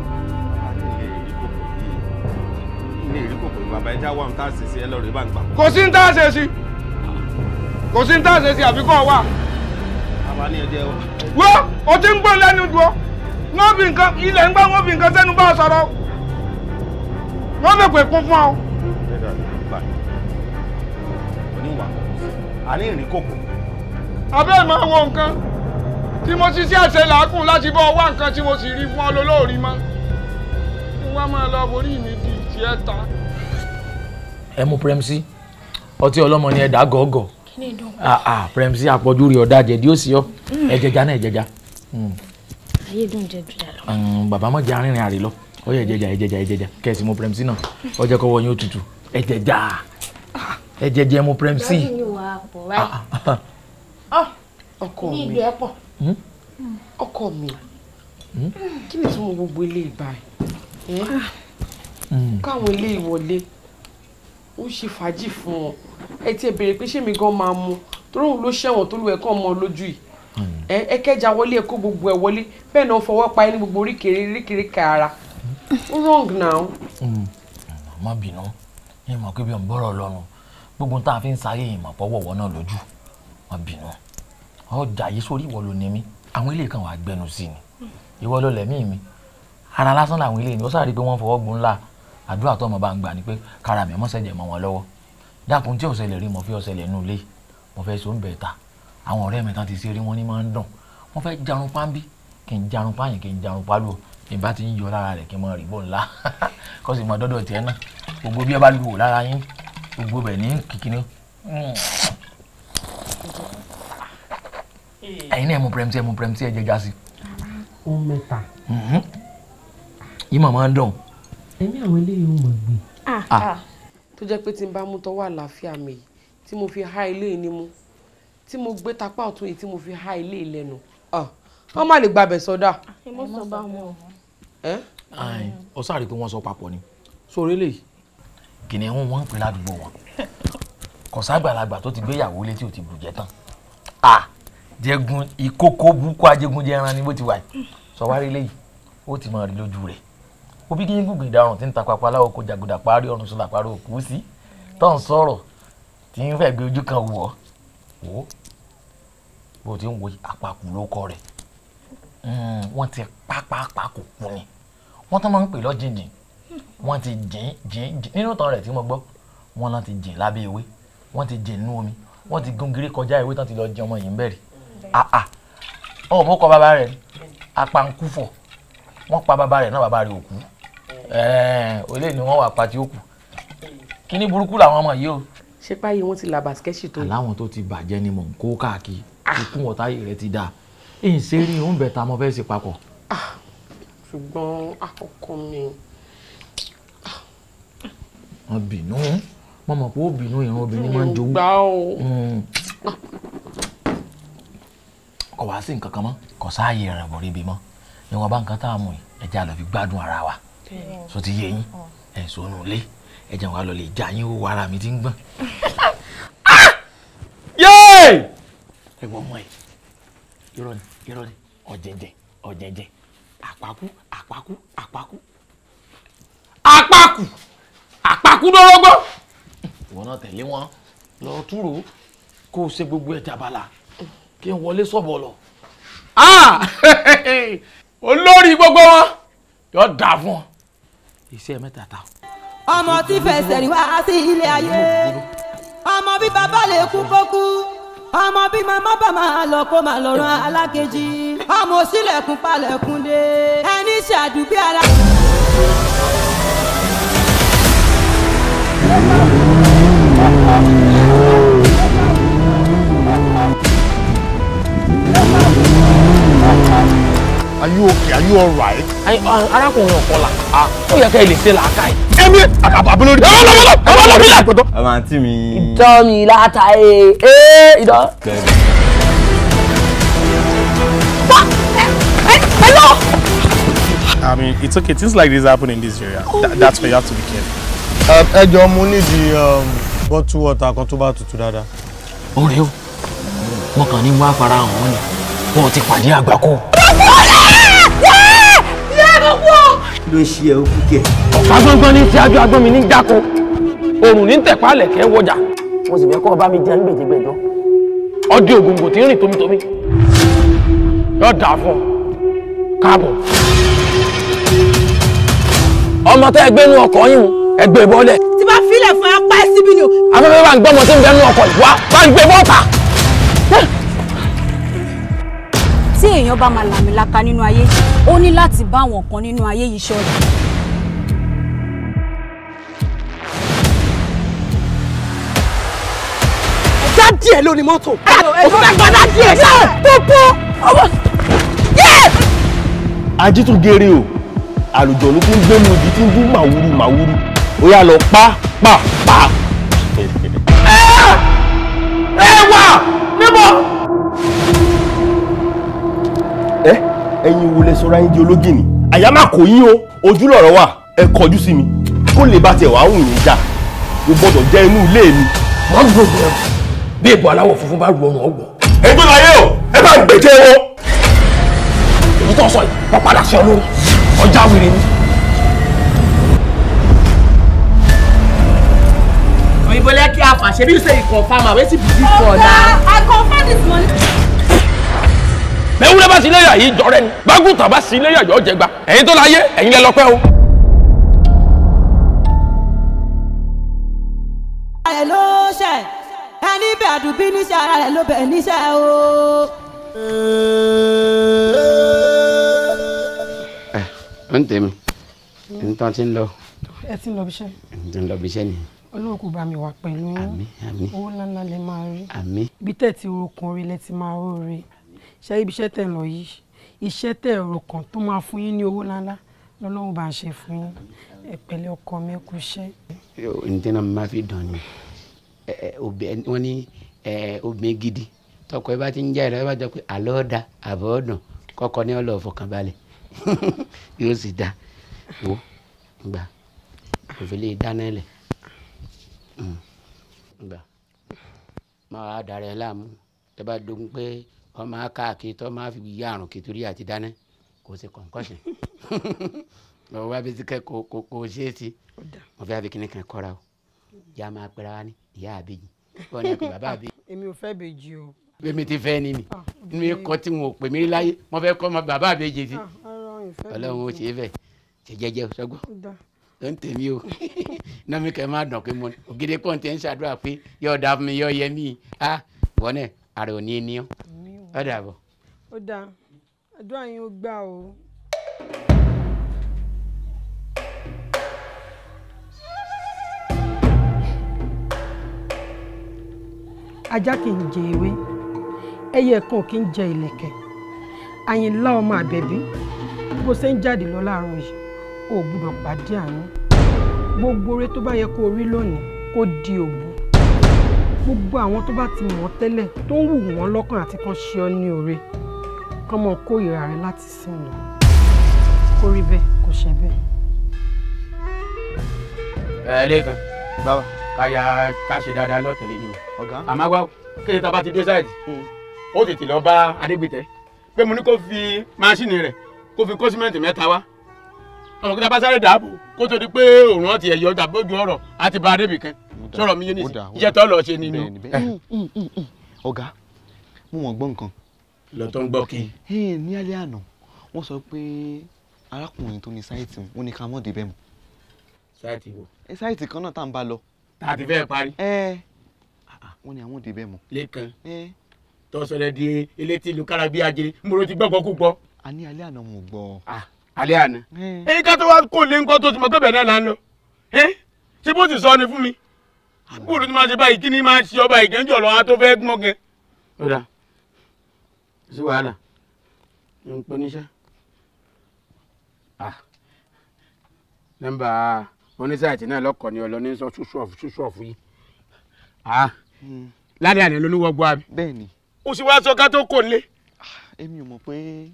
ilé ìrí kòkò yìí bàbá ẹja wà ń tá a ṣe sí ẹ lọ́rẹ̀ bá ń gbà. kò sí ń tá a ṣe sí àfikún wa. àbá ní ẹjẹ wa. wọ́n o ti ń gbọ́ lẹ́nu dùn ọ́ wọ́n fi nǹkan ilẹ̀ ń gbọ́ wọ́n fi nǹkan sẹ́nu bá a sọ̀rọ̀ wọ́n fi pè kún fún ọ. a ní ìrìn kòkò. abẹ́ máa wọ nǹkan tí mo ti sí àṣẹ làákùn láti bọ́ wá nǹkan tí mo sì rí fún ọ lólórí mọ́ kí wọ́n máa lọ borí mi di tíẹ́ta. ẹ mú Premsi ọtí ọlọ́mọ ni ẹ dá gọ́gọ́ Premsi àpọ̀jù rí ọ̀dà jẹ̀dí ó sì ọ́ ẹ̀jẹ̀já náà ẹ̀jẹ̀já. ayé dùn jẹ jù yà lọ. bàbá mọ̀ jẹ́ arìnrìn àrè lọ ó yẹ ẹ̀jẹ̀já kẹ̀sì mú Premsi náà ó jẹ́ kọ́wọ́ yín ó tutù ẹ̀jẹ̀já mú Premsi. lọ́yìn ni wàá pọ̀ báyìí. ọkọ mi ọkọ mi kí ni tí mo gbogbo ilé ìbáyìí káwọn ilé ìwọlé ó ṣe fàájì fún wọn ẹ ti béèrè pé ṣé mi gan máa mu torí òun ló ṣẹ̀wọ̀n tó lù ẹ̀ kàn mọ́ lójú yìí ẹ kẹjà wọlé ẹ kó gbogbo ẹ wọlé bẹ́ẹ̀ náà fọwọ́ pa ẹ ní gbogbo oríkèéríkèé ara wrong now. má bínú yín mọ̀ pé bí ọ̀n bọ́rọ̀ lọ́nu gbogbo tá a fi ń sáyé yìí mọ̀ pọ́wọ́wọ́ náà lójú má bínú ọjà yìí sórí ìwọ ló ní mí àwọn ilé kan wà gbẹnu sí ni ìwọ ló lẹ̀mí mi ara lásán làwọn ilé ni ó sáré pé wọ́n fọwọ́ gun ńlá àdúrà tó ọmọ bá ń gbà ni pé kára mi mọ́sẹ̀jẹ̀ mọ́ wọn lọ́wọ́ dákun tí ọ̀sẹ̀ lè rí mo fi ọ̀sẹ̀ lẹ̀ nù lé mo fẹ́ so ń bẹ̀ ta àwọn ọ̀rẹ́ mi tán ti ṣe rí wọn ní máa ń dùn wọ́n fẹ́ jarun pánbí kí n jarun páyìn kí n jarun pálọ̀ ìbá ti ń yọ lára rẹ̀ kí n mọ rìbọ̀ ńlá kó sì mọ dọ́dọ̀ tiẹ̀ náà gbogbo bí ẹ bá lù wò lára yín gbogbo bẹ̀ ní kìkìní. ẹ̀yin náà mú pẹ̀rẹ̀mùtì ẹ̀ jẹjà sí. ó mẹ́ta. yìí màmá ń dùn. ẹ̀mí àwọn eléyìí ó mọ̀ gbé. tó jẹ́ pé tí n bá mú tọwọ́ àlàáfíà mi yìí tí mo fi há ilé ní mú tí mo gbé tapá ọ̀tún yìí tí mo fi há ilé lẹ́nu wọ́n má lè gbàbẹ̀ sọ́dà. ọ sáré pé wọ́n sọ papọ̀ ni sórí lè kìnìún wọn ń pè ládùúgbò wọn kò ságbàlagbà tó ti gbéyàwó létí ò ti bùjẹ́ tán jẹgun ìkókó búkú ajégun jẹ ẹran ni bó ti wà yìí sọwárí léyìí ó ti máa rí lójú rẹ̀ òbí kí n gbùgbìn ìdarùn tí ń ta papọ̀ aláwọ̀ kó jàgùdà parí ọ̀run sọlá parí òkú sí tó ń sọ̀rọ̀ tí ń fẹ́ gbé ojú kan wọ̀ ó bó ti ń wo àpapù ló kọ rẹ̀ wọ́n ti pápápá kò kú ni wọ́n tán máa ń pè lọ́jìnjìn wọ́n ti jìn nínú ìtàn rẹ̀ tí mo gbọ́ wọ́n náà ti jìn lábẹ́ ewé wọ́n ti jìn nínú omi wọ́n ti gúngírí kọjá ewé tán ti lọ jẹ ọmọ yìí ń bẹ̀rẹ̀ ọ̀hún mo kọ bàbá rẹ̀ APANKUFOR wọ́n pa bàbá rẹ̀ náà bàbá rẹ̀ òkú olè ni wọ́n wà pa tí ó kù kíní burúkú làwọn ọmọ yìí o. ṣé páyé wọn ti la bàskẹ́ṣì tó yìí. aláwọn tó ti bàjẹ́ ni mò ń kó káàkiri ikú wọn táyé rẹ̀ ti dáa èyí ṣe rí òun bẹ̀ ta mo fẹ́ ṣe papọ̀. ṣùgbọ́n àkọ́kọ́ mi. wọ́n bínú wọ́n mọ̀ pé ó bínú ìran obìnrin máa ń jowú. gbà ó. kò wá sí nǹkan kan mọ́ kò sáàyè rẹ̀ bọ̀ ríbi mọ́ ìwọ̀n bá nǹkan tá a mú yìí ẹja lọ fi gbádùn ara wa so ti yé yín ẹ̀ sọnù lé ẹja wa lọ lè já yín ó wàrà mi ti ń gbọ̀n. ẹ̀wọ̀n mọ́ ẹ̀ irọ́ ni ọ̀jẹ̀jẹ̀ àpákú dọ́rọ́gbọ́. ìwọ náà tẹ̀lé wọn lọ túrò kó o ṣe gbogbo ẹ̀ jabala kí n wọlé sọ̀bọ̀ lọ. olórí gbogbo wọn yóò dà fún ọ. iṣẹ́ mẹ́ta ta. ọmọ tí fẹsẹ̀ rí wá sí ilé ayé ọmọ bí bàbá lè kú kó kú ọmọ bí màmá bá máa lọ kó máa lọ rán alákejì ọmọ òsílẹ̀kùn palẹ̀kùn dé ẹni ṣàdùbí ara. Are you okay? Are you all right? arákùnrin ọ̀pọ̀lá ó yẹ ká ẹ lè ṣe làákàyè. ẹ̀mí àbúlórí. ọmọ àǹtí mi. ìtọ́ mi láta ìdán. Hello. I mean, it's okay. Things like this happen in this area. That's why you have to be careful. ẹ jọ̀ọ́ mo need the bottle water kan tó bá tutù dáadáa. ọ̀rẹ́ o wọn kàn ní wá fara hàn wọn ni wọn ti pàdé àgbákò. ló ń ṣe ẹ ó kú kẹ. ọ̀pá gbọ́ngbọ́n ní tíájú agbọ́n mi ní jáko òrùn ní tẹ̀pálẹ̀ kẹ́ wọjà. mo sì fẹ́ kọ́ ọba mi jẹ́ ní gbèjègbèjọ́ ọdí ògùngò tí ń rìn tómítómí yóò dáa fún ọ káàbọ̀. ọmọ tẹ́ ẹ gbé nú ọkọ̀ yín ẹgbẹ́ bọ́lẹ̀. tí bá filẹ̀ fún apá ẹ síbí ni o. afẹ́fẹ́ bá ń gbọ́ ọmọ tí ń bẹ nú ọkọ̀ yìí wá bá ń gbé bọ́ọ̀tà. tí èèyàn bá máa làmìlaka nínú ayé ó ní láti bá àwọn kan nínú ayé yìí ṣọ́ọ̀dì. ẹja díẹ̀ lórí mọ́tò. òfin àgbàdá díẹ̀ ṣáà tó pọ̀ ọmọ. Ajítúngéré o àlùjọ ló tún gbé mu ibi tí ń dún màwúrú ó yá lọ pa. ẹ wà níbo. ẹ̀yin wo lẹ sọra yín di ológìnní àyà má kò yín o ojú lọ̀rọ̀ wà ẹ kọjú sí mi kó lè bá tiẹ̀ wá wùn yín jà o gbọ́dọ̀ jẹ́ inú ilé mi. wọ́n gbọ́dọ̀ bí èbò aláwọ̀ funfun bá ru ọrùn ọgbọ̀n. ẹgbẹ́ láyé o ẹ bá Lágbèjẹ́ wo. Èyí tó sọ yìí wọ́n padà sí ọ lórí ọjà wèrè ni. Òyìnbó lẹ́kí àfà ṣe bí you say you confirm am wetin be this for now. I confirm this morning. Mẹ́wúrẹ́ bá sí iléyà yìí jọrẹ́ ni gbágùtà bá sí iléyà yọ̀ jẹgba ẹ̀yin tó láyé ẹ̀yin lẹ lọ́pẹ́ o. Ẹ ló ṣe ẹni bẹ́ẹ̀ àdùbí níṣẹ́ ara rẹ̀ ló bẹ̀ níṣẹ́ o. ń tèmi ń tán ti ń lọ. Ẹ ti ń lọ bíṣẹ́. ti ń lọ bíṣẹ́ ni. Ọlọ́run kò bá mi wà pẹ̀lú yín. Àmín. Owó ńláńlá lẹ máa rí. Àmín. Ibi tẹ̀ ti rokun orí lẹ ti máa róore. Ṣé ibi iṣẹ́ tẹ̀ lọ yìí? Iṣẹ́ tẹ̀ rokan tó máa fún yín ní owó ńláńlá lọ́lọ́run bá ń ṣe fún yín. Ẹ pẹ̀lẹ́ ọkọ mi kú iṣẹ́. Ǹjẹ́ náà máa fi dàn ni wọ́n ní obìnrin gidi tọkọ ẹ bá ti ń já ẹ bá jọ pé àlọ́ ọ̀dà àbọ̀ ọ̀dàn kọ́kọ́ ní ọlọ́ọ̀ fọkànbalẹ̀ yóò sì dá wo gbà òfin lè dáná ẹlẹ̀ gbà máa wá dára ẹ láàmú tẹ bá dogun pé ọmọ akáàkiri tó máa fi yí àrùn kìtìrí àti dáná kò sí kọ̀ǹkọ̀ṣẹ̀ lọ́wọ́ wá bí sikẹ́ kò ṣe é sí mo fẹ́ àbí kíní kan kọ́ra o ìyá máa pẹ́ra wá ní ìyá àbèjì wọ́n ní ẹ̀kọ́ bàbá àbèjì. Èmi ò fẹ́ bèjì o. Bẹ́ẹ̀mi ti fẹ́ ni nínú ikọ̀ tí wọn ò pè mí láyé wọ́n fẹ́ kọ́ ọmọ bàbá àbèjì sí. Ọlọ́run ó ṣe é fẹ́ ṣe jẹ́jẹ́ sọ́gbọ́n ló ń tèmi o iná mi kẹ́ máa dàn pé mo ògidì pọ̀ ní tẹ́ ń ṣàdúrà pé yóò dá fún mi yóò yẹ mí wọ́n náà àrò ò ní í níyàn ó dàbọ̀. Ó dáa àdúrà yín ó gbà o. Ajá kì í jẹ ewé ẹyẹ kan kì í jẹ ìlẹ̀kẹ̀ Àyìnlá ọmọ Àbẹ̀bí bó ṣe ń jáde lọ láàárọ̀ yìí ò gbúdọ̀ pàdé àánú gbogbo oore tó bá yẹ kó rí lónìí kó di òbu gbogbo àwọn tó bá ti mọ̀ ọ́ tẹ́lẹ̀ tó ń wù wọ́n lọ́kàn àti kan ṣe ọ́ ní oore kán mọ̀ kó ìrà rẹ láti sìn lọ kó rí bẹ́ẹ̀ kó ṣe bẹ́ẹ̀. Lẹ́kan báwa ká ṣe dáadáa lọ́tẹ̀lé ni o àmọ́ wá kéde tá a bá ti dé sáìdì ó tètè lọ bá Adegbite pé mo ní kó fi máṣíìnì rẹ̀ kó fi kó símẹ́ǹtì 3 wá ọmọ kí tá a bá sáré dàbò kó tó di pé òun ọtí ẹ̀yọ́ tàbí ojú ọ̀rọ̀ àti bá Adébìkan sọ̀rọ̀ mi yé ní iṣẹ́ tó lọ ṣe nínú. Ọ̀gá mo mọ̀ gbọ́ nǹkan. lọ tó ń gbọ́ kí. Ní alẹ́ àná wọ́n sọ pé arákùnrin tó ní sáìtì wọn ní ká mọ̀ débẹ̀ mọ́. sáìtì wo. sáìtì kan náà tá à ń bá lọ. tá a ti fẹ́ parí. wọ́n ní àwọn òde bẹ́ẹ̀ mọ́. Lẹ́kan tó sọ̀rọ̀ di elétí ìlú kára bí ajere mo ló ti gbọ́gbọ́ kú gbọ́. a ní alẹ́ àná mo gbọ́. alẹ́ àná. èyí ká tó wá kó lé ńkọ́ tó ti mọ̀ tó bẹ̀ náà là ń lọ. ṣé bó ti sọ ni fún mi. bóòlù tí máa ṣe báyìí kí ni máa ṣe ọba ìgẹ́njọ́ lọ á tó fẹ́ gbọ́n gẹ. ó dà sí wàhálà ń pè níṣẹ́. nọ́mbà oníṣàìtì náà lọ́kọ̀ ni ọlọ́ní sọ ṣùṣọ́ọ̀fù yìí. ládàá ni olówó gbọ́ àbí. bẹ́ẹ̀ni. ó sì wá sọ ká tó kò lé. èmi ò mọ̀ pé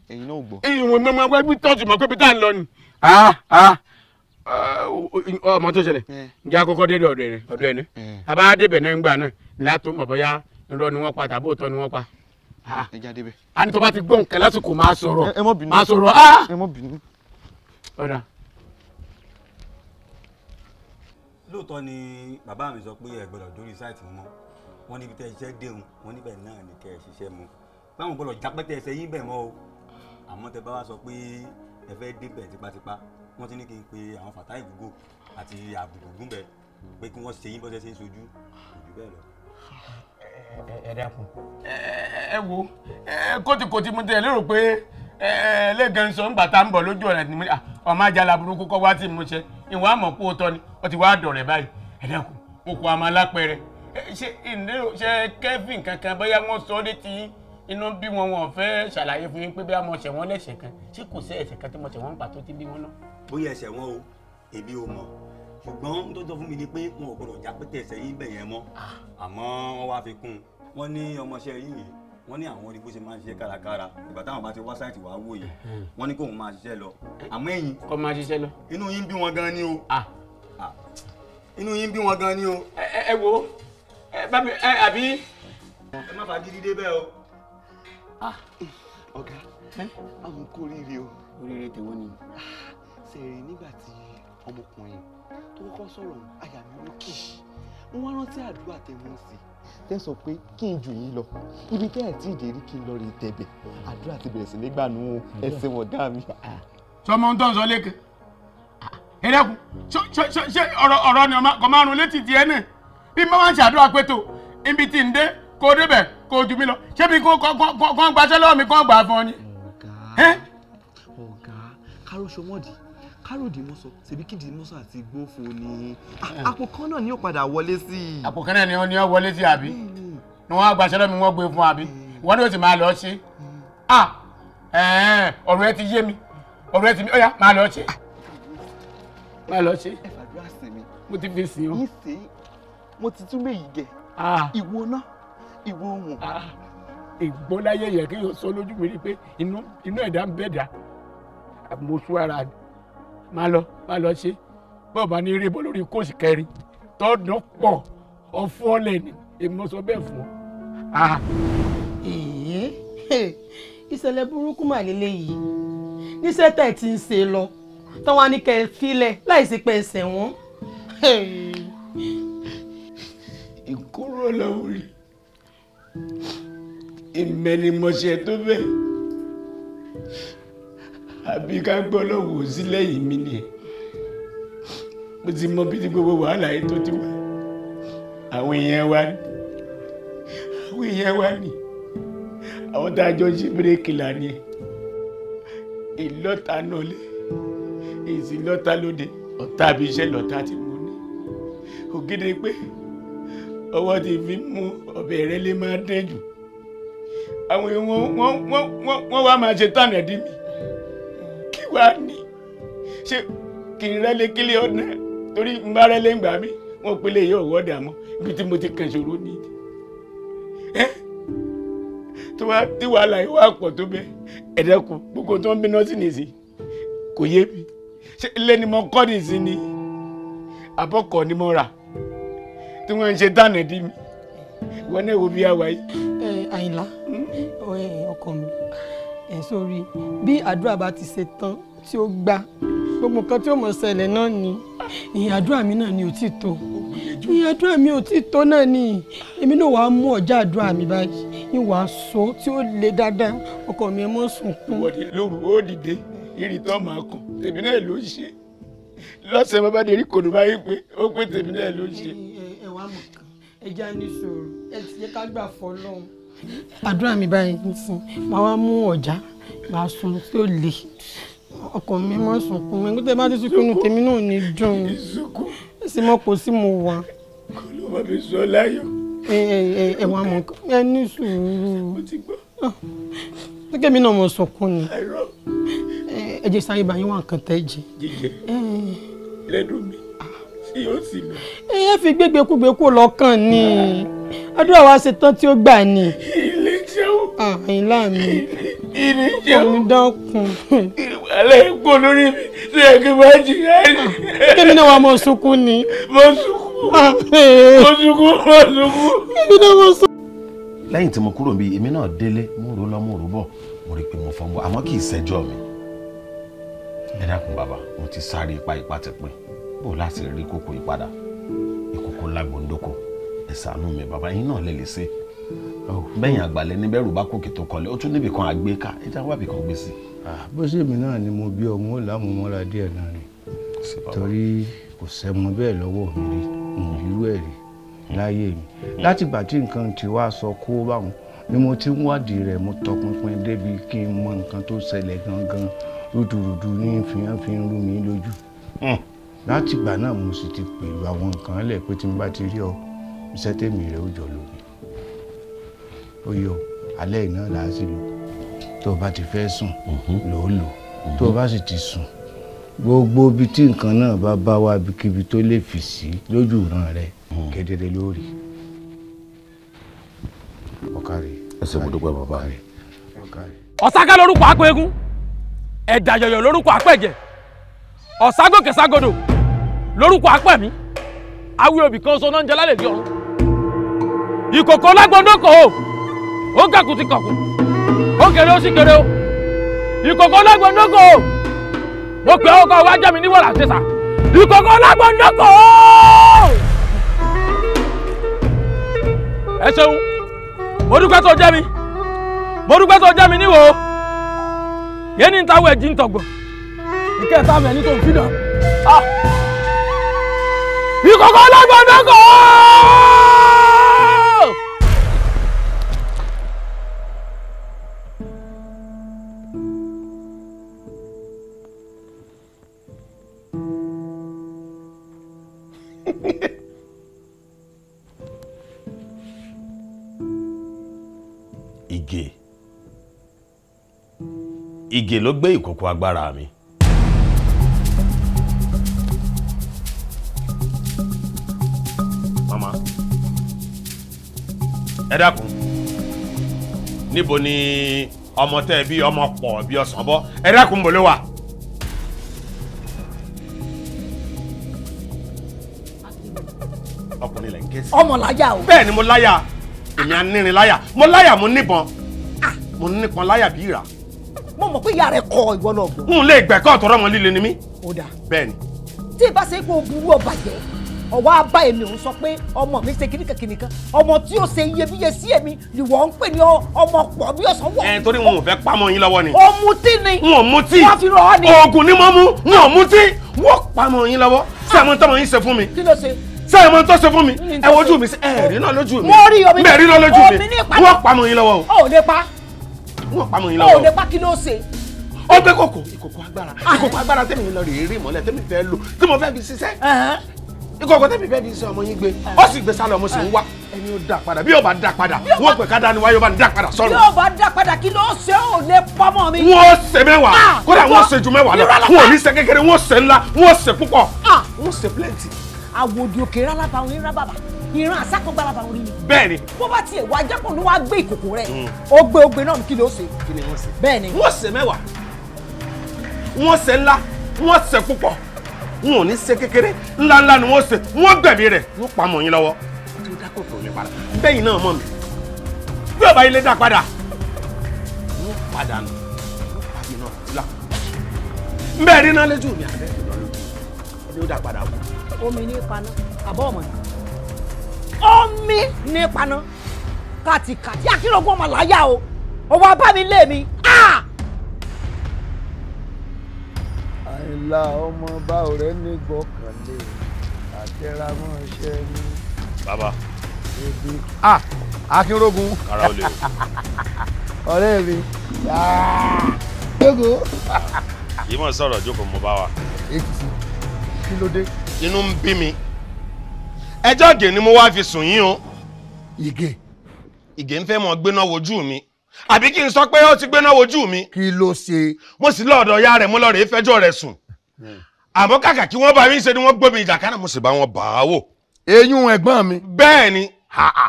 ẹ̀yin náà gbọ́. ìwọ̀n mọ́mọ́ ẹgbẹ́ bí tọ́jú mọ̀ pé bí tá à ń lọ ni. ọmọ tó ṣẹlẹ̀ ǹjẹ́ àkọ́kọ́ dé ọ̀dọ̀ ẹ̀ ní. àbá débẹ̀ náà ń gbà náà látó mọ̀ bóyá irọ́ ni wọ́n pa tàbí òótọ́ ni wọ́n pa. ẹja débẹ̀. a ní tó bá ti gbọ́ nǹkan lásìkò máa sọ̀rọ̀. ẹ mọ́ bínú. máa sọ̀rọ̀. ẹ mọ́ bínú. ọ̀dà. lóòótọ́ ni bàbá mi sọ pé ẹ gbọ́dọ̀ dórí sáìtì mọ́ wọ́n níbi tẹ́ iṣẹ́ déhùn wọ́n níbẹ̀ náà ní kẹ́ ẹ ṣiṣẹ́ mọ́ báwọn gbọ́dọ̀ jápẹ́tẹ́ ẹsẹ̀ yín bẹ̀ mọ́ o àmọ́ tẹ́ bá wá sọ pé ẹ fẹ́ débẹ̀ tipátipá wọ́n ti ní kí n pe àwọn Fatai Gogo àti àbùkù gúnbẹ̀ pé kí wọ́n ṣe yín bọ́sẹ̀ ṣe ń sojú ojú bẹ́ẹ̀ lọ. ẹ dákun ẹ wo kótìkótì mo tẹ̀ lérò pé lẹ́gàn sọ ń bàtà ń bọ̀ lójú ọ̀nà ni ọmọ ajala burúkú kọ́ wá tí mo ṣe ìwọ̀n àmọ̀ pé ó tọ́ ni ó ti wá dọ̀rẹ̀ báyìí ẹ dákun okò àmọ́ alápẹ̀rẹ̀ ṣe kẹ́fìn kankan bóyá wọ́n sọ ọ́ létí inú bí wọn fẹ́ ṣàlàyé fún yín pé bí a mọ̀ ṣẹ̀ wọ́n lẹ́sẹ̀ kan ṣé kò sí ẹ̀ṣẹ̀ kan tí mo ṣẹ̀ wọ́n ń pàtó tí bí wọ́n náà. bóyá ẹ̀ṣẹ̀ wọn o èmi ò mọ̀ ṣùgbọ́n tó sọ fún mi ni pé wọn ò gbọdọ̀ jápẹ́tẹ̀ ẹsẹ̀ yín bẹ̀ yẹn mọ́ àmọ́ wọ́n wá fi kún un wọ́n ní ọmọọṣẹ́ yìí wọ́n ní àwọn oníbó ṣe máa ń ṣiṣẹ́ kárakára ìgbà táwọn bá ti wá sáìtì wá wò yìí wọ́n ní kóun máa ṣiṣẹ́ lọ àmọ́ ẹ̀yin kọ́ máa ṣiṣẹ́ lọ. inú yín bí wọn gan ni o inú yín bí wọn gan ni o. ẹ wo bá mi àbí. ẹ má fà gidi dé bẹ́ẹ̀ o ọ̀gá àwọn kò rírì o. oríire tèwo ni. sẹ̀rẹ̀ nígbà tí ọmọkùnrin tó kọ́kọ́ sọ̀rọ̀ àyà mi ló kì í wọ́n wá rántí àdúrà tẹ̀wọ́n sí tẹ́ sọ pé kí n jù yín lọ ibi tẹ́ ẹ̀ tí ì dé rí kí n lọ rí tẹ̀bẹ̀ àdúrà ti bẹ̀rẹ̀ sí nígbà nù ẹsẹ̀ wọn gá mi. sọmọ ń tọ́ sọ léke ẹ dẹ́kun ṣé ọ̀rọ̀ ni kò máa rún létí tiẹ̀ náà bí mo máa ń ṣàdúrà pé tó ibi tí ń dé kó débẹ̀ kó jù mí lọ ṣé bí kò gbaṣẹ́ lọ́wọ́ mi kò gbà fún ọ ni. ọ̀gá kárọ̀ṣọ mọ́dì káròdì mọ́sọ ṣèbí kíndì mọ́sọ àti gbófo ni àpò kan náà ni ó padà wọlé sí i. àpò kan náà ni ó wọlé sí àbí ni wọ́n gbaṣẹ́ lọ́wọ́ mi wọ́n gbé fún àbí wọ́n ní ó sì máa lọ ṣe ọ̀rọ̀ ẹ ti yé mi ọ̀rọ̀ ẹ ti mi ó yá máa lọ ṣe. máa lọ ṣe. ẹ fàdúrà sí mi. mo ti fi sìn ọ́. yín sí mo ti tún méyì gẹ. ìwo náà ìwo ohun. ìgbóláyé yẹ kí n sọ lójú mi rí pé inú ẹ̀dá ń bẹ̀dá àmọ́sù ara ni máa lọ ṣe bọ́ọ̀ bá ní eré bọ́ lórí kóòsì kẹrin tọ́dún pọ̀ ọ̀fọ́lẹ̀ ni èmi sọ bẹ́ẹ̀ fún ọ. ìṣẹ̀lẹ̀ burúkú mà lélẹ́yìí níṣẹ́ tẹ̀ tí ń ṣe lọ táwọn á ní kẹ́ ẹ filẹ̀ láìsí pé ẹsẹ̀ wọn. ìkúrò lọ́wọ́ rí ìmẹ́nimọ̀ṣẹ́ tó bẹ́ẹ̀ àbí ká gbọ́ lọ́wọ́ sí lẹ́yìn mi ni mo ti mọ bí ti gbogbo wàhálà yìí tó ti wà àwọn èèyàn wa ni àwọn tá a jọ ṣe bírèkì lánìí ìlọ́ta náà lé èsì lọ́ta lóde ọ̀tá àbí iṣẹ́ lọ́ta tí mo ní ògidì pé ọwọ́ ti fi mú ọbẹ̀ rẹ lé máa dẹ́ jù àwọn èèyàn wọ́n wá máa ṣe tànà dí mi kí wàá ní ṣé kì í rẹ́lé kílé ọ̀nà torí ń bá rẹ́lé ń gbà mí wọ́n pélé yóò wọ́dà mọ́ ibi tí mo ti kàn ṣòro ní tí wàhálà yìí wà pọ̀ tó bẹ́ẹ̀ ẹ̀dẹ́kun gbogbo tó ń bínú sí nìsí kò yé mi ṣé ilé ni mo kọ́ nìsí ni àbọ̀kọ̀ ni mo rà tí wọ́n ń ṣe tànà dí mi ìwọ náà wo bí a wà yìí. Àyìnlá ọkọ mi sórí bí àdúrà bá ti ṣe tán tí ó gbà gbogbo nǹkan tí ó mọ̀ ṣẹlẹ̀ náà ni ìyìn àdúrà mi náà ni ò tí tó ìyìn àdúrà mi ò tí tó náà ni èmi náà wàá mú ọjà àdúrà mi báyìí ní wàá so tí ó le dáadáa ọkọ mi ẹ mọ́ sunkún. lóru ó dìde ìrì tó máa kàn tèmi náà ló ń ṣe lọ́sẹ̀ bàbá dèrí kò ní báyìí pé ó pé tèmi náà ló ń ṣe. ẹ wá mọ̀ kan ẹ já ní sọ̀rọ̀ ẹ ti yẹ ká gbà fọ́ lọ́hùn. àdúrà mi báyìí nísìn máa wá mú ọjà máa sun tí ó le ọkọ mi máa sunkún mi nígbà tí bá ti sunkún inú tèmi náà ní dùn ẹ sì mọ̀ kó sí mo wà. kò ló má fi sọ láyọ̀. ẹ wá mọ̀ ẹ ní sùúrù. mo ti gbọ́. gẹ́gẹ́ mi náà mo sunkún ni ẹ jẹ́ sáyé báyìí wà nǹkan tẹ́ jẹ. jíjẹ lẹ́dùn mi tí yóò sì lọ. ẹ fi gbégbékúgbékú lọ́kàn ni àdúrà wa ṣe tán tí ó gbà ni. ilé jẹun. Àyìnlá mi ilé jẹun. ọ̀nì dákun. alẹ́ ìpò lórí mi tó yẹ kí n bá jìyà ẹ̀. kémi náà wà mọ̀ sunkún ni. mo sunkún. kémi náà mọ̀ sunkún. lẹ́yìn tí mo kúrò níbi èmi náà délé mo rò lọ mo rò bọ̀ mo rí i pé mo fọ́n bọ̀ àmọ́ kì í ṣẹjọ́ mi. ẹ dákun bàbá mo ti sáré ipá ti pín bó láti rí kókó ìpadà ìkókó Lagbondoko ẹ ṣàánú mi bàbá yín náà lè lè ṣe bẹ́yìn àgbàlẹ̀ ní bẹ́rù bá kòkè tó kọlẹ̀ ó tún níbi kan àgbéká ẹ já wábì kan gbé sí. bó ṣe èmi náà ni mo bí ọmọ ó lámúmọ́ra díẹ̀ náà ni torí kò sẹ́mu bẹ́ẹ̀ lọ́wọ́ mi rí ìrírú ẹ̀ rí láyé mi látìgbà tí nǹkan ti wá sọ kó báwọn ni mo ti ń wádìí rẹ̀ mo tọpinpin débi kí n mọ nǹkan tó ṣẹlẹ̀ gangan rúdurùdu ní fìyàn fi ń rú mi lójú látìgbà náà mo sì ti pẹ̀lú àwọn nǹkan lẹ̀ pé tí n bá ti rí ọ iṣẹ́ tèmi rẹ̀ ó jọ lómi ó yọ alẹ́ iná là á sì lò tó o bá ti fẹ́ sùn lò ó lò tó o bá sì ti sùn gbogbo ibi tí nǹkan náà bá wá ibikíbi tó lè fì sí lójú ìran rẹ kedere lórí ọ̀kàrí. ẹsẹ̀ mo dúpẹ́ bàbá rẹ̀. ọ̀sáká lórúkọ apẹ̀gún ẹ̀dà yọ̀yọ̀ lórúkọ apẹ̀jẹ̀ ọ̀ságòkè ságodò lórúkọ apẹ̀mí awí obì kan sọ náà ń jẹ lálẹ́ di ọ̀run ìkòkò Lagbondoko ó gàkùn ti kọ̀kùn ó kéré ó sì kéré o ìkòkò Lagbondoko mo pè ọ́ kọ́ wá jẹ́ mi níwọ̀n àtẹ́sà ìkòkò Lagbondoko. ẹ ṣeun mo dúpẹ́ tó jẹ́ mi níwò yé ní ìtawọ̀ ẹ̀jì ń tọ̀gbọ̀ ìkẹta mẹ́ni tó ń fi dàn. ìkòkò Lagbondoko. Ìgè ló gbé ìkòkò agbára mi. Mama, ẹ dákun, níbo ni ọmọ tẹ́ bí ọmọ pọ̀ bí ọsàn bọ́? Ẹ dákun bò ló wà. Ọkùnrin lẹ̀ ń ké sí. Ọmọ láyà o. Bẹ́ẹ̀ ni mo láyà, èmi á nírin láyà, mo láyà mo níbọn, mo nípọn láyà bí ìrà. Mo mọ̀ pé ìyá rẹ̀ kọ ìwọ náà gbọ́. N lè gbẹ̀kọ́ ọ̀tọ̀rọ̀ ọmọ líle ni mí. Ó dáa. Bẹ́ẹ̀ ni. Tí ìbá ṣe pé o burú ọba jẹ́, ọwọ́ abá èmi òun sọ pé ọmọ mi ṣe kìnnìkan ọmọ tí ó ṣe iyebíye sí èmi ni wọ́n ń pè ní ọmọ pọ̀ bí ọ̀sán wọ̀. Torí wọn ò fẹ́ pamọ́ yín lọ́wọ́ ni. O mutí ni. Wọn ò mutí. Wọ́n fi rọ̀ ọ́ ni. Oògùn ni mo mú, wọn ò mutí. Wọ́n pamọ́ yín lọ́wọ́. Ṣé àwọn tọ́mọ yín ṣe fún mi? Kí ló ṣe? Ṣé àwọn tó ṣe fún mi? Ẹ wojú mi sí ẹ̀rí náà lójú mi. Mo rí omi. Bẹ́ẹ̀ rí náà lójú mi. Wọ́n pamọ́ yín lọ́wọ́ o. O ò lè pa. Wọ́n pamọ́ yín O lọ́wọ́. ò lè pa kí ló ṣe? Ó gbé ìkòkò agbára tẹ́mi lọ rèé rí mọ́lẹ̀ tẹ́mi fẹ́ lò tí mo fẹ́ fi ṣiṣẹ́. Ìkòkò tẹ́mi fẹ́ fi ṣe ọmọ yín gbé ó sì gbé sálọ mo sì ń wá ẹni ó dá padà bí ó bá dá padà wọ́n pè ká dání wáyé ó bá dá padà sọ́run. Bí ó bá dá padà kí ló ṣe ò lè pamọ́ mi. Wọ́n ṣe mẹ́wàá kódà wọ́n ṣe ju mẹ́wàá lọ wọ́n ò ní ṣe kékeré wọ́n ṣe ńlá wọ́n ṣe púpọ̀ wọ́n ṣe plenty. Àwòdì òkè rálábà òun rá bàbà ìran àsákọ̀gbára òun ni. Bẹ́ẹ̀ni. Bó bá tiẹ̀ wá jápọ̀ ló wá gbé ìkòkò rẹ̀ ó gbé náà kí ló ṣe. Kí ni wọ́n ṣe? Bẹ́ẹ̀ni. Wọ́n ṣe mẹ́wàá wọ́n ṣe ńlá wọ́n ṣe púpọ̀ wọn ò ní ṣe kékeré ńláńlá ni wọ́n ṣe wọ́n gbẹ̀mí rẹ̀ wọ́n pa mọ́ yín lọ́wọ́ tí ó dákò tó lè padà bẹ́yìn náà mọ̀ mi bí ọba ilé dá padà wọ́n padà nù wọ́n pàdé náà sílá bẹ́ẹ̀ rí náà lójú mi àbẹ́ ìlú ó dá padà wò. Omi ní paná àbọ̀ ọmọ ni omi ní paná kàtìkàtì akínrògùn ọmọ láyà o ọwọ́ abá mi lé mi. Àìlà ọmọ bá ọ̀rẹ́ ní gbọ́kànlé àtẹramọ́ iṣẹ́ ní. Bàbá. Ebi. Akínrógun. Ara ò lè. Ọ̀rẹ́ mi. Jókòó. Yìí mọ̀ sọ̀rọ̀ jókòó mo bá wa. Èkìtì. Kí ló dé? Inú ń bí mi. Ẹjọ́ ìgè ni mo wá fi sùn yín o. Ìgè. Ìgè ń fẹ́ mọ gbéná wojú mi. Àbí kí n sọ pé ó ti gbéná wojú mi. Kí ló ṣe? Mo sì lọ́ọ̀dọ̀ ya rẹ̀ mo lọ rèé fẹjọ́ rẹ̀ sùn. Àmọ́ kàkà kí wọ́n bá mi ṣe ni wọ́n gbómi ìjà kánà mo sì bá wọn bà á wò. Eyín ẹ̀gbọ́n mi. Bẹ́ẹ̀ ni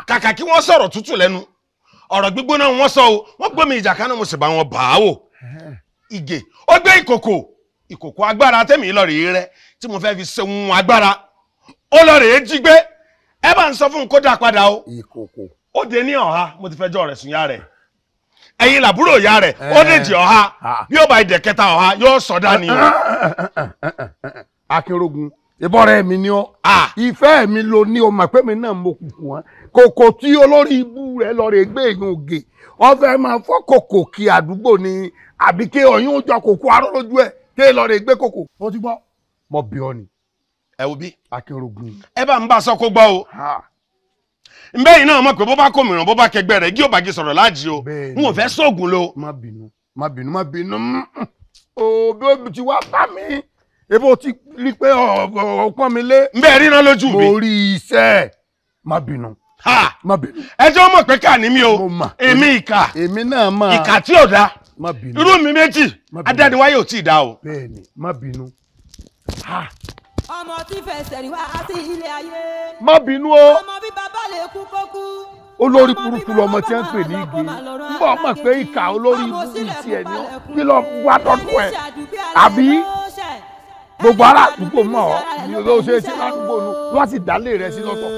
kàkà kí wọ́n sọ̀rọ̀ tútù lẹ́nu ọ̀rọ̀ gbígbóná wọ́n sọ o wọ́n gbómi ìjà kánà mo sì bá wọn bà á wò. Ìgè ó gbé ìkòkò agbára tẹ́mi lọ rèé rẹ tí mo fẹ́ fi ṣe ohun agbára ó lọ rèé jí gbé ẹ bá ń sọ fún un kó dá padà o. Ìkòkò. Ó dé ní ọ̀há mo ti fẹjọ́ rẹ̀ sùn yá rẹ̀ ẹ̀yin làbúrò ìyá rẹ̀ ó dèjì ọ̀há bí ó bá ìdẹ̀ kẹta ọ̀há yóò sọdá ni. Akínrógun ìbọ̀rẹ̀ mi ni ọ́ ìfẹ́ mi lo ní o mọ̀ pé mi náà mo kùkù wọn kòkò tí olórí ibú rẹ̀ lọ rè gbé èèyàn ògè wọ́n fẹ́ máa fọ́ kòkò kí àdúgbò ni àbí ké ọyún ó jọ kòkò arọ́ lójú ẹ̀ ké lọ rè gbé kòkò ó ti gbọ́ mọ bí ọ ni. Ẹ wo bí Akínrógun. ẹ bá ń bá a sọ kó gbọ́ o. Mbẹ́yìn náà mọ̀ pé bó bá kó mìíràn bó bá kẹgbẹ́ rẹ̀ gí ò bá gé sọ̀rọ̀ láàjì o n ò fẹ́ sóògùn lo. Má bínú òbí òbí ti wá bá mi ebo ti rí pé ọ̀pọ̀ mi lé. Mbẹ́ rí náà lójú mi. Mo rí iṣẹ́ má bínú. Ẹjọ́ mọ̀ pé ká ní mi o èmi ìkà èmi náà mọ̀ ìkà tí ò dá má bínú. irú mi méjì adániwáyé ò tí ì dá o. Bẹ́ẹ̀ni má bínú. Ọmọ tí fẹsẹ̀ rí wá sí ilé ayé. Má bínú o. Ọmọ bí bàbá lè kú kó kú. Olórí burúkú lọmọ tí ń pè ní igi nígbà mọ̀ pé ìkà olórí ibú ti ẹ̀ ní ọ́ kí lọ wá tọ́jú ẹ̀ àbí gbogbo ará àdúgbò mọ̀ ọ́ ní ló ṣe sí ládùúgbò nu wọ́n sì dálé rẹ̀ sí lọ́tọ̀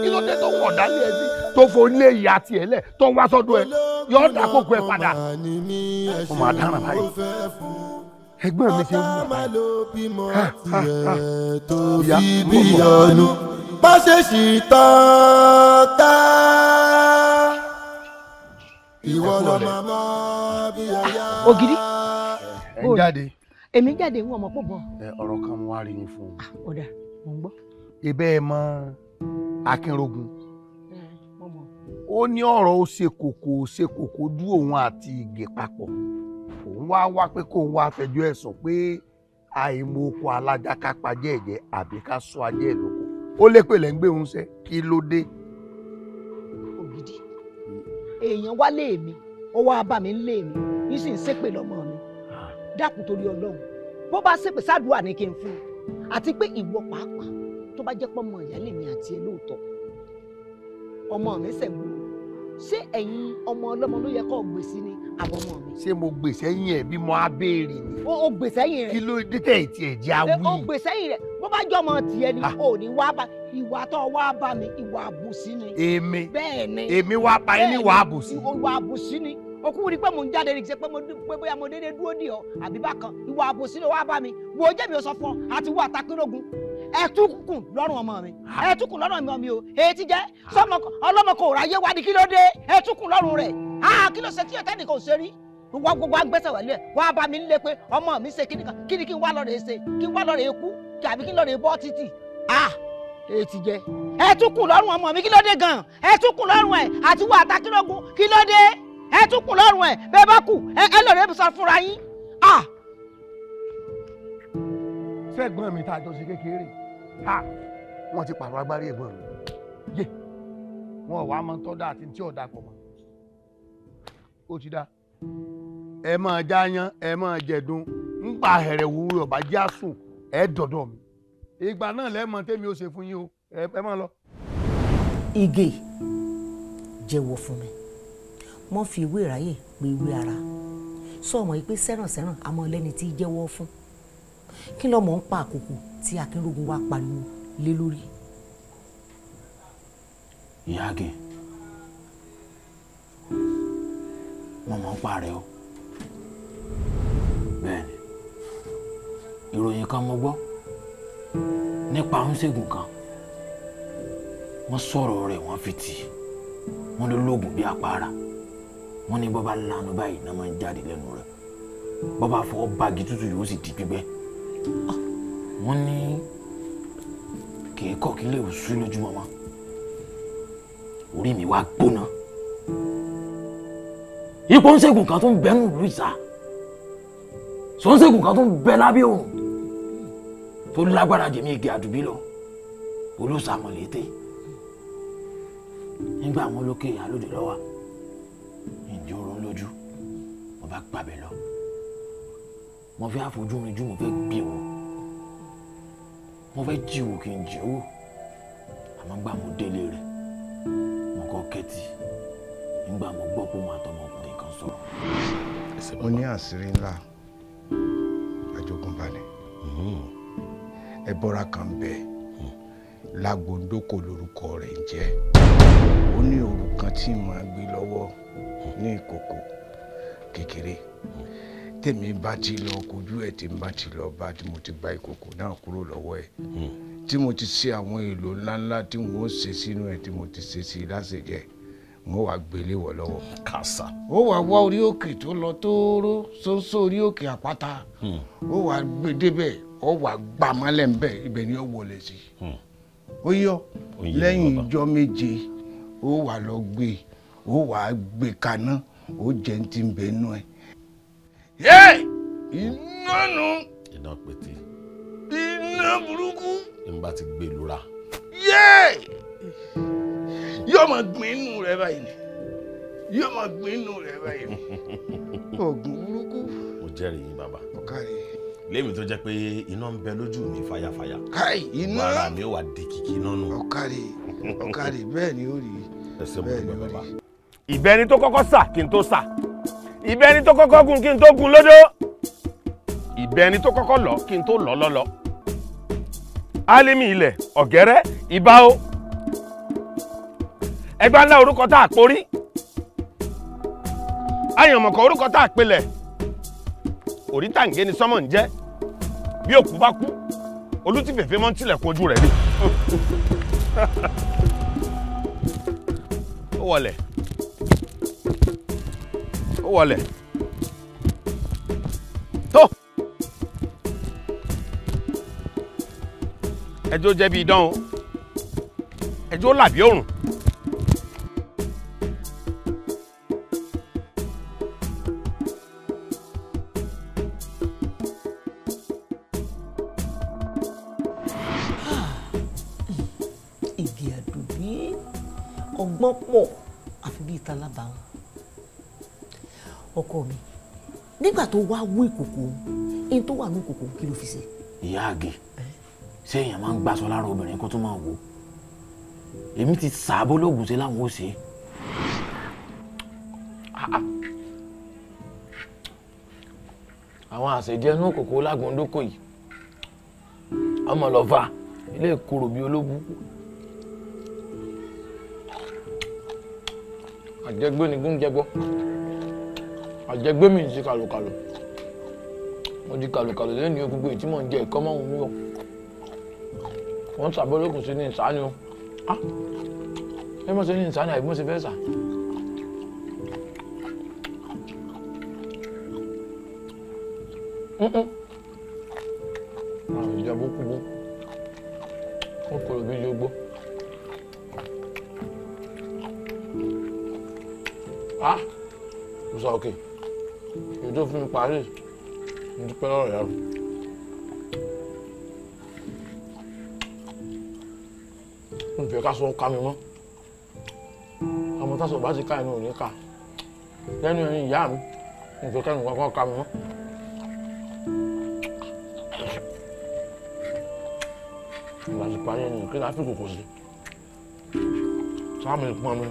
kí ló dé tó wọ̀ dálé ẹ̀ sí tó fo ilé ìyá tiẹ̀ lẹ̀ tó wá sọ́dọ̀ ẹ̀ yóò dá kókó ẹ padà mo máa dáná báyìí ẹ̀gbọ́n mi ṣe ń wù ìyá bí ọnu má ṣe ṣì tán ká ìwọ lọ màmá bí ọyá. Ògiri. ẹ ń jáde. Èmi jáde ń wọ ọmọ pọ̀ bọ̀. Ọ̀rọ̀ kan mo wá rí yín fún un. Ọ̀dà mo ń gbọ́. Ibẹ̀ ẹ mọ Akínrógun. Ó ní ọ̀rọ̀ ó ṣe kòkó dú òun àti Ìgè papọ̀. Òun wá pé kóun wá fẹjọ́ ẹ̀sùn pé àìmọ̀ọ́kọ alájà ká pajẹ́ ẹ̀jẹ̀ àbí ká sọ ajẹ́ ẹ̀ lóko. Ó lépè lẹ́ ń gbé òun ṣẹ́ kí ló dé? Ògidì èèyàn wá lé mi ó wá bá mi lé mi yìí sì ń ṣépè lọ́mọ mi dákun torí Ọlọ́run bó bá ṣépè sádùúà ní kí n fún un àti pé ìwọ pàápàá tó bá jẹ́ pọ́nmọ ìyálé mi àti ẹ lóòótọ́ ọmọ mi ṣẹ̀gbọ́n ṣé ẹ̀yin ọmọ ọlọ́mọ ló yẹ kó gbè sí ni àwọn ọmọ mi. Ṣé mo gbè sẹ́yìn ẹ̀ bí mo á béèrè ni? O gbè sẹ́yìn rẹ̀. Kí ló dé tẹ̀ tí ẹ̀ jẹ́ awí? O gbè sẹ́yìn rẹ̀ bó bá jọ ọmọ tiẹ̀ ni o ní wá bá ìwà tó wá bá mi ìwà àbùsí ni. Èmi bẹ́ẹ̀ ni èmi wá pa yín ní ìwà àbùsí. Ìwà àbùsí ni okùn rí pé mò ń jáde ní ṣe pé bóyá mo dédé dúró dì ọ́ àbí bákan ìwà àbùsí ló wá bá mi wò ó jẹ́ mi ò sọ fún ọ àti wọ Àtàkínrógun ẹtùkùn lọ́rùn ọmọ mi ẹtùkùn lọ́rùn ọmọ mi o èyí ti jẹ́ sọmọ ọlọ́mọ kò ráyé wá ní kí ló dé ẹtùkùn lọ́rùn rẹ̀ kí ló ṣe tí ọ̀tá nìkan ò ṣe rí wá gbogbo agbẹ́sẹ̀ wà lẹ̀ wá bá mi nílé pé ọmọ mi ṣe kíni kan kíni kí n wá lọ́rẹ̀ ṣe kí n wá lọ́rẹ̀ kú àbí kí n lọ́rẹ̀ bọ́ títì èyí ti jẹ́ ẹtùkùn lọ́rùn ọmọ mi kí ló dé gan ẹtùkùn lọ́rùn ẹ̀ àti wọ Àtàkínrógun kí ló dé ẹtùkùn lọ́rùn ẹ̀ bẹ́ẹ̀ bá kù ẹ lọ́rẹ̀ sọ fúnra yín. Ṣẹ́gbọ́n mi tá a jọ ṣe kékeré wọ́n ti pààrọ̀ agbárí ẹ̀gbọ́n mi yé wọn ò wá mọ tọ́ da àti tí ò da pọ̀ mọ́ ó ti dá ẹ máa jáyán ẹ máa jẹ̀dùn ń pa àhẹ̀rẹ̀ wúwo ọ̀bá já sùn ẹ dọ̀dọ̀ mi ìgbà náà lẹ́mọ̀ tẹ́mi ó ṣe fún yín o ẹ máa lọ. Ìgè jẹ́wọ́ fún mi mọ́ fi ìwé ìráyè pé ìwé ara sọ ọmọ yìí pé sẹ́rànsẹ́ràn àmọ́ lẹ́ni tí jẹ́wọ́ fún kí lọ́mọ ń pa àkókò tí Akínrógun wá pariwo lé lórí. Ìyá Àgẹ̀ wọ́n mọ̀ ń pa rẹ̀ o bẹ́ẹ̀ni ìròyìn kan mo gbọ́ nípa oníṣègùn kan wọ́n sọ̀rọ̀ rẹ̀ wọ́n fi tì wọ́n ló lóògùn bí àpárá wọ́n ní bọ́bá lánàá báyìí náà máa ń jáde lẹ́nu rẹ̀ bọ́bá fọwọ́ báàgì tútù yóò sì di gbígbẹ́ wọ́n ní kì í kọ́ kí lè sú lójúmọ́ mọ́ orí mi wá gbóná ipò ń ṣègùn kan tó ń bẹ nù lù ìsà sọ ń ṣègùn kan tó ń bẹ lábẹ́ òun tó lágbára jẹ̀mí igi àdùbí lọ olùsàmọ̀lété nígbà àwọn olókè Lalude lọ́wọ́ ìjọ orun lójú mo bá gbàbẹ̀ lọ mo fẹ́ àfojú rinjú mo fẹ́ gbé wò mo fẹ́ jíwò kí n jíwò àmọ́ gbà mo délé rẹ̀ mo kọ́ kẹ́tì nígbà mo gbọ́ pé mo àtọmọkùnrin kan sọ̀rọ̀. mo ní àṣírí ńlá àjogúnbalẹ̀ ẹbọra kan bẹ Lagbondoko lórúkọ rẹ̀ ń jẹ́ ó ní òru kan tí màá gbé lọ́wọ́ ní ìkòkò kékeré tèmi bá ti lọ kojú ẹ̀ tí n bá ti lọ bá tí mo ti gba ìkòkò náà kúrò lọ́wọ́ ẹ̀ tí mo ti ṣe àwọn èlò ńláńlá tí wọ́n ṣe sínú ẹ̀ tí mo ti ṣe sí lásìjẹ́ wọ́n wá gbélé wọ̀ lọ́wọ́. kàṣà. ó wá wá orí òkè tó lọ tóóró sóńsó orí òkè àpáta ó wá gbé débẹ̀ ó wá gbà mọ́lẹ̀ ńbẹ̀ ibẹ̀ ni ó wọlé sí. ó yọ lẹ́yìn ìjọ́ méje ó wá lọ gbé ó wá gbé kaná ó jẹ́ ní ti ń bẹ nú ẹ̀. yé iná nu. iná pété. iná burúkú. n bá ti gbé lura. yé yóò máa gbin inú rẹ báyìí ni yóò máa gbin inú rẹ báyìí ni oògùn burúkú. mo jẹ́rìí yín bàbá. ọ̀kárí. lémi tó jẹ́ pé iná ń bẹ lójú mi fàyàfàyà. káì iná. wàrà mi ó wà di kìkì iná nù. ọ̀kárí ọ̀kárí bẹ́ẹ̀ ni ó rí. ẹsẹ̀ mo dúpẹ́ bàbá. ìbẹ́ni tó kọ́kọ́ sà kí n tó sà ìbẹ́ni tó kọ́kọ́ gùn kí n tó gùn lódó ìbẹ́ni tó kọ́kọ́ lọ kí n tó lọ lọ́lọ́ álímì ilẹ̀ ọ̀gẹ́rẹ́ ìbá o ẹgbẹ́ ńlá orúkọ tá a porí àyànmọ̀kọ̀ orúkọ tá a pelẹ̀ orítàǹgé ni sọ́mọ̀ ń jẹ́ bí òkú bá kú olùtìfẹ̀fẹ̀ mọ́ ń tilẹ̀kùn ojú rẹ̀ ni. ó wọlẹ̀ ó wọlẹ̀ tó ẹjọ́ jẹ́ bí idán o ẹjọ́ làbí òrùn. Igi àdùbí ọgbọ́n pọ̀ àfi bíi talábàáhùn. Ọkọ mi nígbà tó wá wú ìkòkò ẹni tó wà ní ìkòkò kí ló fi ṣe. ìyá àgè ṣé èèyàn máa ń gbàsọ lára obìnrin kó tó máa wò ó èmi ti sàábó lóògùn sí láwọn ó ṣe é. àwọn àṣejẹ inú kòkó Lagbondoko yìí ọmọ lọ́fà ilé ìkorò bíi ológun àjẹgbé ni gúnjẹgbọ́ àjẹgbé mi ń ṣe kàlùkàlù mo di kàlùkàlù lẹ́nu gbogbo èyí tí mò ń jẹ ẹ̀kọ́ máa ń mú yọ wọ́n ṣàbọ̀lókùn sí ní ìsáni o ẹ mọ̀ sí ní ìsáni àbí mo ṣe fẹ́ sà. àwọn ìjọba kú bó wọ́n kọ̀ lóbi yóò gbó. Mo sọ òkè èyí tó fún mi parí mo dúpẹ́ lọ́rọ̀ yàrá. Mo fẹ́ ká sọ ká mi mọ́ àmọ́ tásọ̀ bá ti ká inú òní ká lẹ́nu ẹ̀yìn ìyá mi mo fẹ́ kẹ́nu kankan ká mi mọ́. Ìgbà tí parí ẹni kí n á fi kòkò sí sáà mi pọn mi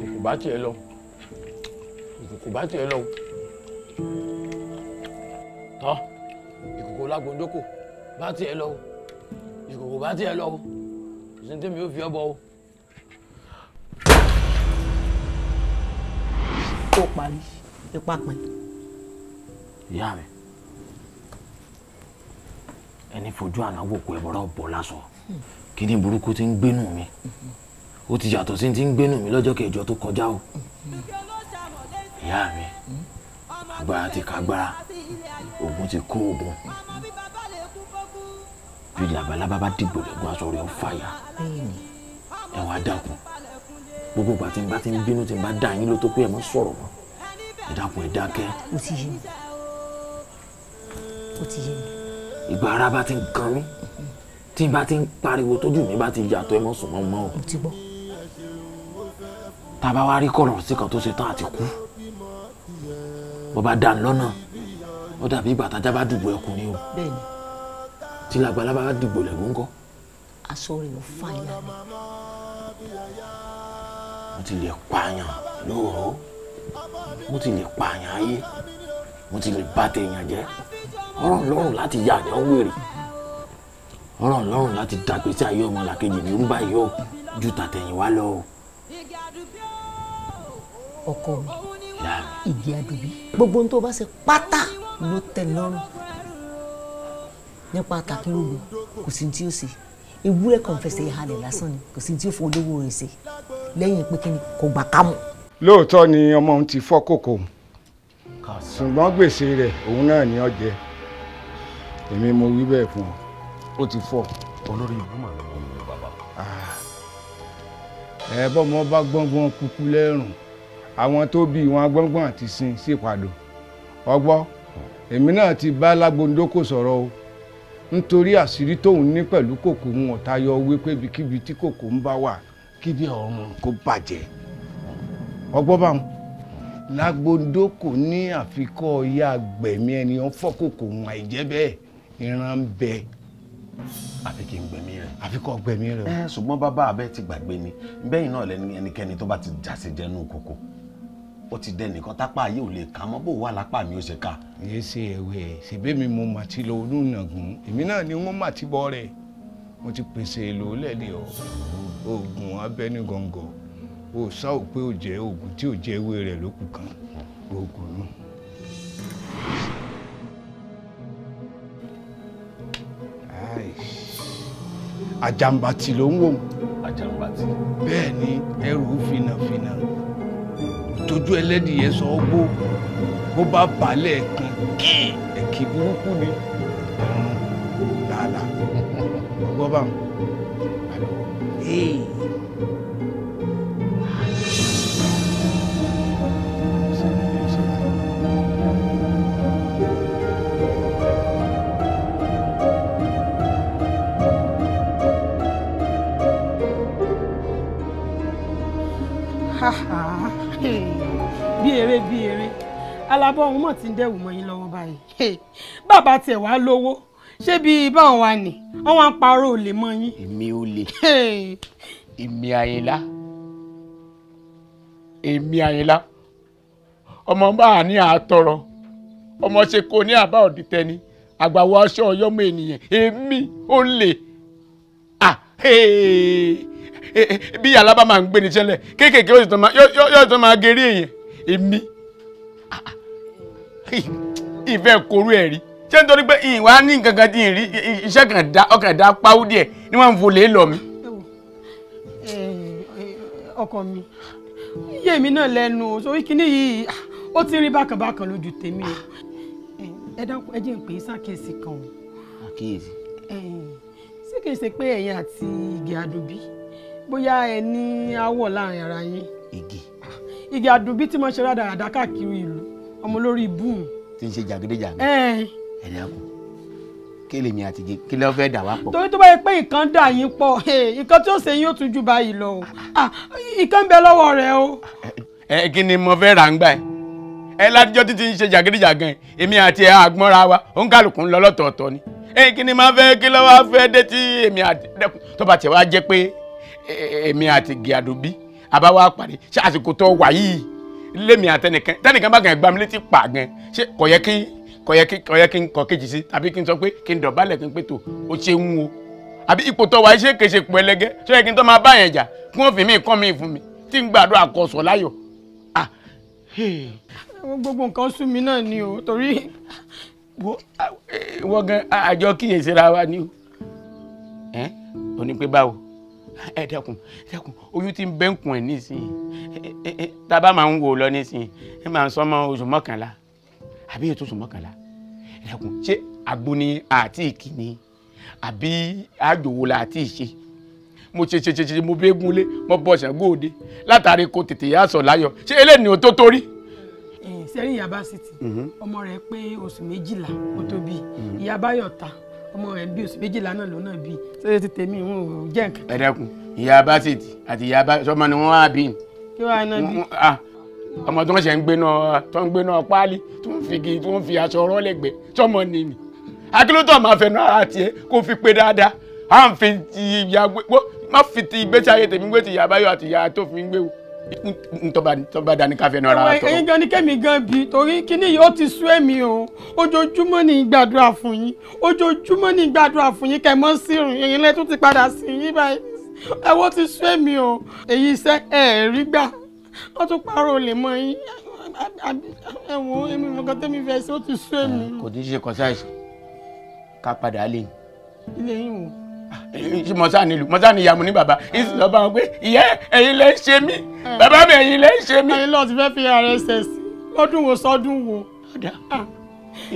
ìkòkò bá tiẹ̀ lọ ìkòkò bá tiẹ̀ lọ tọ́ ìkòkò Lagbondoko bá tiẹ̀ lọ ìkòkò bá tiẹ̀ lọ ìsìn tèmi yóò fi ọ́ bọ̀ o. ó parí ipa pin. ìyá mi ẹni fojú ànáwó kó ẹbọra bọ lásọ kí ni burúkú ti ń gbénú mi ó ti yàtọ̀ sí ti ń gbénú mi lọ́jọ́ kẹjọ tó kọjá o. ìyá mi agbára ti kágbára ogun ti kó ogun bí labalábá bá dìgbò lẹ́gùn aṣọ rẹ̀ ó fàyà ẹ wá dákun gbogbo ìgbà tí n bá ti ń bínú tí n bá dá yín ló tó pé ẹ má sọ̀rọ̀ mọ́ ẹ dákun ẹ dákẹ́. ó ti yé mi ó ti yé mi. ìgbà ara bá ti ń kan mí tí n bá ti ń pariwo tójú mi bá ti yàtọ̀ ẹ mọ́ sùn mọ́ mọ́ o. mo ti gbọ́. tá a bá wá rí kọ̀rọ̀ sí kan tó ṣe tán àti kú bó bá dà ń lọ́nà ó dàbí ìgbà tájá bá dùgbò ẹkùn ni o. bẹ́ẹ̀ni. tí labalábá bá dùgbò lẹ́gùn ńkọ́. aṣọ rẹ̀ ló fàyà mi. mo ti lè pààyàn lóòró mo ti lè pààyàn ayé mo ti lè bá tèèyàn jẹ́ ọ̀rọ̀ lọ́rùn láti yá àjọ wèrè ọ̀rọ̀ lọ́rùn láti dàgbé sí ayé ọmọ làkejì ní rúbà yìí ó ju tàtẹ̀yìn wá lọ o. ọkọ mi igi àdùbí gbogbo ohun tó bá ṣe pátá ló tẹ́ lọ́rùn nípa àtàkìrògbò kò sí tí ó ṣe ewúrẹ́ kan fẹsẹ̀ ìhalẹ̀ lásán ni kò sí tí ó fún olówó rẹ̀ ṣe lẹ́yìn pé kí ni kò gbà ká mọ̀. lóòótọ́ ni ọmọ òun ti fọ́ kòkò ṣùgbọ́n gbèsè rẹ̀ òun náà ni ó jẹ èmi mo wí bẹ́ẹ̀ fún ọ ó ti fọ́. olórí ìlú mà ló ń lò bàbá. ẹ bọ́mọ bá gbọ́ngbọ́n kúkú lẹ́rùn àwọn tó bí wọn gbọ́ngbọ́n àti sin sípàdé ọgbọ́ èmi náà ti bá Lagbondoko sọ̀rọ̀ o nítorí àṣírí tóun ní pẹ̀lú kòkó wọn tayọ wípé ibikíbi tí kòkó ń bá wà kíbi ọ̀run kó bàjẹ́ ọgbọ́ báwọn Lagbondoko ní àfikọ́ ya gbẹ̀mí ẹni wọn fọ́ kòkó wọn àìjẹ́ bẹ́ẹ̀ ìran ń bẹ. àfi kí n gbẹ̀mí rẹ̀. àfikọ́ gbẹ̀mí rẹ̀. ṣùgbọ́n bàbá abẹ́ ti gbàgbé ni bẹ́yìn náà lẹ́ni ẹnikẹ́ni tó bá ti jàse jẹnu kòkó ó ti dẹ nìkan tápá ayé ò lè kà mọ́ bó wà lápá mi ó ṣe ká. èyí ṣe ẹ̀wẹ̀ ṣèbí mi mo mà ti lọ olùnàgún èmi náà ni wọ́n mà ti bọ́ rẹ̀ mo ti pèsè èlò lẹ́lẹ̀ ọ̀ oògùn abẹ́nú gọ̀ǹgọ̀ o sá ò pé ó jẹ́ oògùn tí ò jẹ́ ewé rẹ̀ lókù kan oògùn nù. Àjàmbàtì ló ń wò. Àjàmbàtì. Bẹ́ẹ̀ ni ẹrù fínàfínà tójú ẹlẹ́dìyẹ sọ ọ́ gbó bó bá balẹ̀ kan kí ẹ̀kí burúkú ni làálàá gbọ́ bá wọn. bí eré alábọ̀ ọ̀hún mọ̀ tí ń dẹ̀wù mọ́ yín lọ́wọ́ báyìí bàbá tiẹ̀ wá lówó ṣé bí báwọn wà ní wọ́n wá ń parọ́ olè mọ́ yín. èmi ò lè èmi Àyìnlá ọmọ bá a ní àtọrọ ọmọ ṣe kò ní àbá òdìtẹ ni àgbàwọ aṣọ ọyọmọ ènìyàn èmi ò lè bí alábà máa ń gbé ní ṣẹlẹ̀ kéékèèké yóò tó máa gerí èèyàn èmi ìfẹ́ korú ẹ̀ rí ṣé nítorí pé ìwà ní nǹkan kan tí ì rí iṣẹ́ kan dá ọkàn dá páwó díẹ̀ ni wọ́n ń folè lọ mi. ọkọ mi yé mi náà lẹ́nu sórí kíní yìí ó ti rí bákànbákan lójú tèmi o ẹ dákun ẹ jẹ́ ń pè é ṣàkíyèsí kan o. àkíyèsí. ṣé kìí ṣe pé ẹ̀yin àti Igi Àdùbí bóyá ẹ ní áwọ̀ láàrin ara yín. Igi Àdùbí tí mo ṣe rádaràdá káàkiri ìlú ọmọ lórí ibùn. tí ń ṣe jàgídíjàgídí. ẹ dákun kí lèmi àti Igi kí ló fẹ́ dà wá pọ̀. torí tó bá yẹ pé nǹkan dà yín pọ̀ nǹkan tí ó ṣe yín ó tún jù báyìí lọ o nǹkan ń bẹ lọ́wọ́ rẹ o. kí ni mo fẹ́ rà ń gbà ẹ látijọ́ títí ń ṣe jàgídíjàgan èmi àti ẹ àgbọ́nra wa òǹkàlùkù ń lọ lọ́tọ̀ọ̀tọ̀ ni kí ni máa fẹ́ kí ló wá fẹ́ dé tí èmi àti tó bá tiẹ̀ wá jẹ́ pé èmi àti Igi Àdùbí àbáwá pàdé ṣé àsìkò tó wà yìí lémi àtẹnìkan bá kàn gbá mi létí pa gan ṣé kò yẹ kí n kọ kejì sí tàbí kí n sọ pé kí n dọ̀bálẹ̀ kí n pé tó o ṣe ń wo àbí ipò tó wà ṣé kèsè pọ̀ ẹlẹ́gẹ́ ṣé yẹ kí n tó máa bá yẹn jà kí wọ́n fi mí kọ́ mi fún mi tí n gbàdúrà kọsọ̀ láyọ̀. gbogbo nǹkan sú mi náà ni o torí. wọ́n gan àjọ kíyèsára wa ni o ò ní pé báwo ẹ dẹ́kun oyún tí ń bẹ́ǹkùn ẹ̀ nísìnyí tá a bá máa ń wò lọ nísìnyí ẹ máa ń sọmọ oṣù 11 àbí ètò oṣù 11 ẹ dẹ́kun ṣé àgbo ni àti ìkíni àbí àjòwò la àti ìṣe mo ṣe mo bẹ́gùn lé mo bọ̀ ṣàngó òde látàrí kó tètè yá sọ láyọ̀ ṣé eléyìí ni o tó torí. sẹ́yìn ìyá bá sì tì ọmọ rẹ̀ pé oṣù 12 kó tó bí ìyá báyọ̀ ta ọmọ rẹ̀ bí oṣù 12 náà ló náà bí ṣé ti tèmi ń ò jẹ́ nǹkan. ẹ dẹ́kun ìyá Básítì àti ìyá sọmọ ni wọ́n á bí. kí wàá náà bí. ọmọ tó ń ṣe ń gbé náà páálí tó ń fi aṣọ ọ̀rọ̀ lẹ́gbẹ̀ẹ́ sọmọ ni mi. akílótọ̀ máa fẹnu ara tiẹ̀ kó fi pé dáadáa à ń fi ìyá má fi ti ìgbésí ayé tèmi gbé ti ìyá Báyọ̀ àti ìyá tó fi ń gbé o ntọ́ba dání ká fẹnu ara wa tọ́. ẹ̀yin gan ni kẹ́mi gan bi torí kíní yìí ó ti sú èmi o ojoojúmọ́ ni gbàdúrà fún yín ojoojúmọ́ ni gbàdúrà fún yín kẹ́ mọ́ sírun ẹ̀yin lẹ́tún ti padà sí yín báyìí ẹ̀wọ́ ti sú èmi o èyí iṣẹ́ rí gbà wọ́n tún parọ́ olè mọ́ yín ẹ̀wọ̀n èmi nǹkan tẹ́mi fẹ́ ṣe ó ti sú èmi. kò tí ì ṣe kọ́sáìsì ká padà lé ilé yín wò. ṣé mọ́sá ni ìyàmú ní bàbá ìsìn lọ́ba wọn pé ìyá ẹ̀yin lẹ́ ń ṣe mí bàbá mi ẹ̀yin lẹ́ ń ṣe mí. ẹ̀yin lọ́ọ̀ ti fẹ́ fi ara ẹsẹ̀ sí lọ́dún wo sọ́dún wo.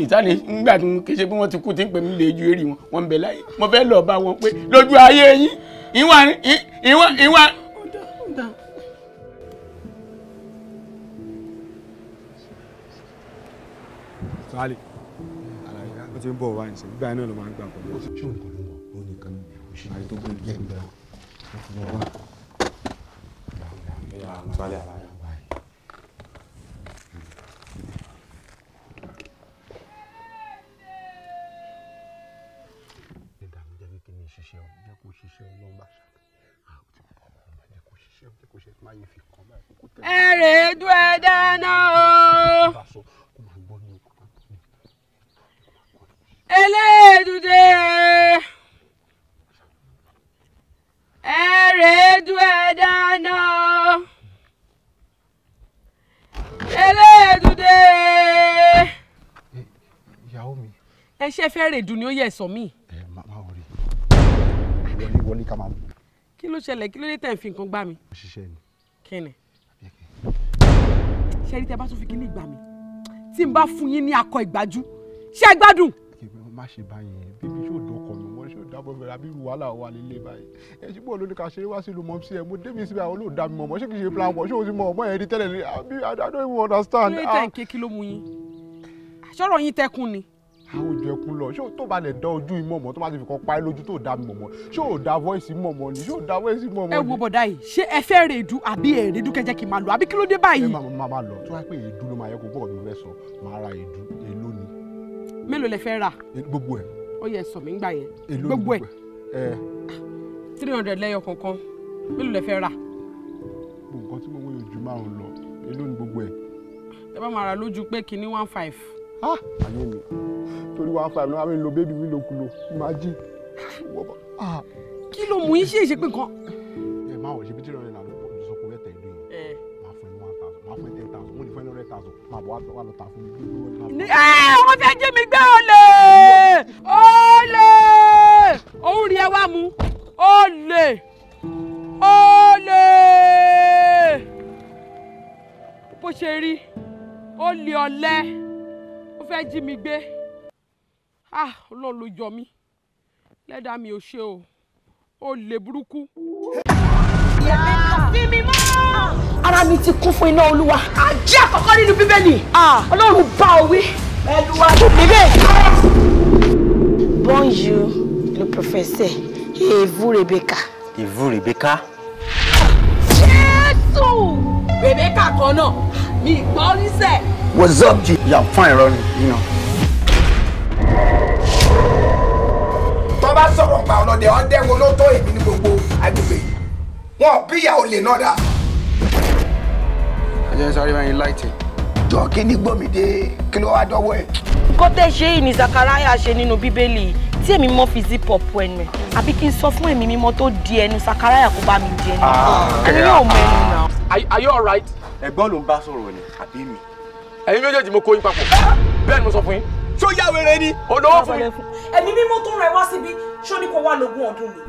ìtàní ńgbà tí kì í ṣe pé wọ́n ti kú tí ń pè mí lè ju èrì wọn ń bẹ láyé mo fẹ́ lọ́ọ́ bá wọn pé lójú ayé yín ìwà. sálẹ̀ àlàyé wọ́n ti ń bọ̀ wá ìsìn gbígbà náà ló máa ń gbà pẹ̀lú ọ̀sẹ̀. ṣé nǹkan ló mọ̀ ó nìkan ní òṣìṣẹ́ tó gbé jẹ́ ìgbà wọ́n wá. sálẹ̀ àlàyé. ẹ̀rẹ̀ẹ́dú ẹ̀ dáná o. Elédùdé ẹ̀rẹ̀ẹ́dú ẹ̀ dáná o. ẹ ṣe fẹ́ rè dùn ni ó yẹ ẹ̀sọ́ mi. Má wọrí wọlé ká máa mú. Kí ló ṣẹlẹ̀ kí ló dé tẹ̀ ń fi nǹkan gbá mi. Òṣìṣẹ́ ni. Kí ni. Ṣé rí tẹ bá tún fi kíní gbà mí tí n bá fún yín ní akọ ìgbájú ṣé ẹ gbádùn. Má ṣe báyìí bíbí ṣó dọkọ mi mọ ṣó dábọ̀ bẹ̀rẹ̀ àbí wàhálà wà nílé báyìí ẹ ṣe bọ́ọ̀lù ní ká ṣeré wá sílùú mọ́ sí ẹ mo débi síbi àwọn olóòdà mi mọ̀ ṣé kì í ṣe plan wọ̀ ṣé o ti mọ ọmọ yẹn rí tẹ́lẹ̀ ní àbí I don't even understand. kí ló tẹ̀ ń ké kí ló mú yín àṣọrọ̀ yín tẹkùn ni. àwọn ojú ẹkún lọ ṣé o tó bá lè dán ojú ìmọ̀ mọ́ tó bá ti fi kan pa ẹ́ lójú tó dá mi mọ̀ ṣé o dá voice mọ̀ mọ́ ni ṣé o dá voice mọ̀ mọ́ ni. ẹ wo bọ̀dá yìí ṣé ẹ fẹ́ rèédú àbí èrèédú kẹjẹ kí n máa lọ àbí kí ló dé báyìí. ẹ máa lọ tó wá pé èédú ló máa yẹ kó gbọ́ ọ̀dún fẹ́ sọ máa ra èédú èló ni. mélòó lẹ fẹ́ rà. gbogbo ẹ̀. ó yẹ sọ mí ń gbà yẹn. èló gbogbo ẹ̀. 300 lẹ́yọ kọ̀ọ̀kan mélòó lẹ fẹ́ rà. nǹkan tí mo wọ́n yóò ju márùn-ún lọ èló ni gbogbo ẹ̀. ẹ bá máa ra lójú pé kinní 15. ayé mi torí 15 náà mi lo bébí mi lòkulò imagine. kí ló mú yín ṣe é ṣe pé nǹkan. ẹ máa wọ̀ ṣe bí tí ìrọ̀lẹ́ náà ló sọ pé ẹ̀tẹ̀ ìlú yìí máa fún ẹ 1000 máa fún ẹ 10,000 wọ́n ní fún ẹ 100,000 máa bọ̀ wá lọ tà fún mi. wọ́n fẹ́ jí mi gbé olè olè òun rí ẹ wá mú olè olè bó ṣe rí olè ọ̀lẹ ó fẹ́ jí mi gbé Ọlọ́run ló jọ mí lẹ́dàá mi ò ṣe o olè burúkú. fi mi mọ́. Ara mi ti kún fún iná Olúwa. Àjẹ́ àkọ́kọ́ nínú Bíbélì. Ọlọ́run bá ọ wí. Ẹlúwa bíbélì. Bonjour, le professeur. Et vous, Rebecca? Et vous, Rebecca? Jésù! Rebecca kan náà. Mi gbọ́ níṣẹ́. What's up, G? Yeah, I'm fine, Ronnie. You know. Tó bá sọ̀rọ̀ pa ọlọ́dẹ ọdẹ wo ló tó èmi ní gbogbo agbègbè yìí. Wọ́n bí ìyá olè náà dá. Ẹ jẹ́ sáré máa ń láìtì. Jọ kí ni gbòmìdé kí ló wá dọ́wọ́ ẹ̀. Nǹkan tẹ́ ṣe yìí ni Zachariah ṣe nínú Bíbélì tí èmi mọ́ fi zip up ẹnu ẹ̀. Àbí kí n sọ fún èmi mímọ́ tó di ẹnu Zachariah kó bá mi di ẹnu. Ẹni yóò mọ ẹnu náà. Are you alright? Ẹ̀gbọ́n ló ń bá sọ̀rọ̀ ni àbí mi. Ẹ̀yin méjèèjì mo kó yín papọ̀. Bẹ́ẹ̀ ni mo sọ fún yín. Ṣó yá wèrè ni? Olówó fún mi. Ẹ̀mí mímọ́ tó rẹ̀ wá síbi ṣó ní kó wá lógún ọdún ni.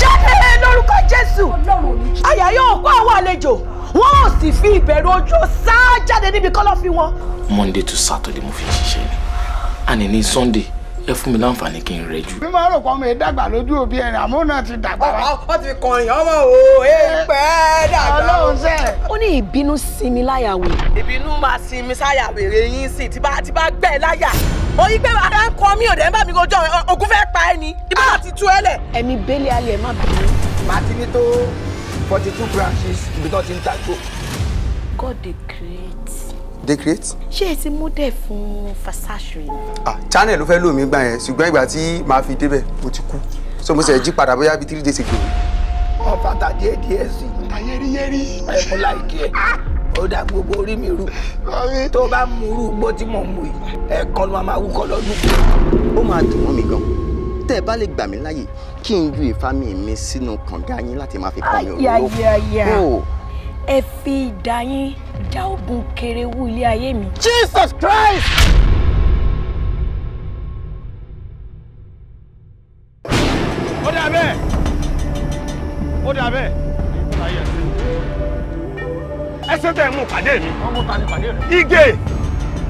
Jáde lórúkọ Jésù. Àyà yóò kó àwọn àlejò. Wọ́n ò sì fi ìbẹ̀rù ojú sá jáde níbi kọ́lọ́fín wọn. Monday to Saturday mo fi ń ṣiṣẹ́ ni. Àní ní Sunday ẹ fún mi láǹfààní kí n rẹjú. Mi máa rò pé ọmọ ìdàgbà lójú òbí ẹ̀rìn àmọ́ náà ti dàgbà. Ó ti kọrin ọmọ o, èèpẹ̀ dàgbà. Ọlọ́run sẹ́. Ó ní ìbínú sinmi láyà wèrè. Ìbínú máa sinmi sáyà wèrè yín sí tí bá gbẹ̀ láyà. Ó yí pé ara ń kọ mí ò dẹ̀ ń bá mi rojọ́ ogun fẹ́ pa ẹ́ ni. Ibà láti tú ẹ lẹ̀. Ẹ̀mí bẹ́lẹ̀ alẹ́ má bínú. Màá ti ní tó 42 branches ibi tó ti ń tàgbó. God dey create. Dey create? Ṣé ẹ ti mú dẹ̀ fún Versace? Channel ló fẹ́ lò mí gbà yẹn ṣùgbọ́n ìgbà tí màá fi débẹ̀ mo ti kú. So mo ṣe jí padà bóyá bíi 3 days ago. Ọ̀pá díẹ̀ sí. Ọ̀tá yẹ́rìyẹ́rì. Ẹ̀kún láìkí ẹ̀. Ó dá gbogbo orí mi rú. Tó bá mú rú gbó tí mò ń mú yìí, ẹ̀ẹ̀kan ló máa wúkọ́ lọ́dún. Ó máa dùn mọ́ mi gan. Tẹ́ ẹ bá lè gbà mí láyè kí n ju ìfami mi sínú kànga yín láti máa fi kọ́ mi olówó. Ẹ fi ìdá yín dá ogun kerewu ilé ayé mi. Jesus Christ! Ó dà bẹ́ẹ̀. Ó dà bẹ́ẹ̀. Ẹsẹ̀ tẹ̀ mú pàdé mi. Wọ́n mú ta ní pàdé rẹ̀. Igè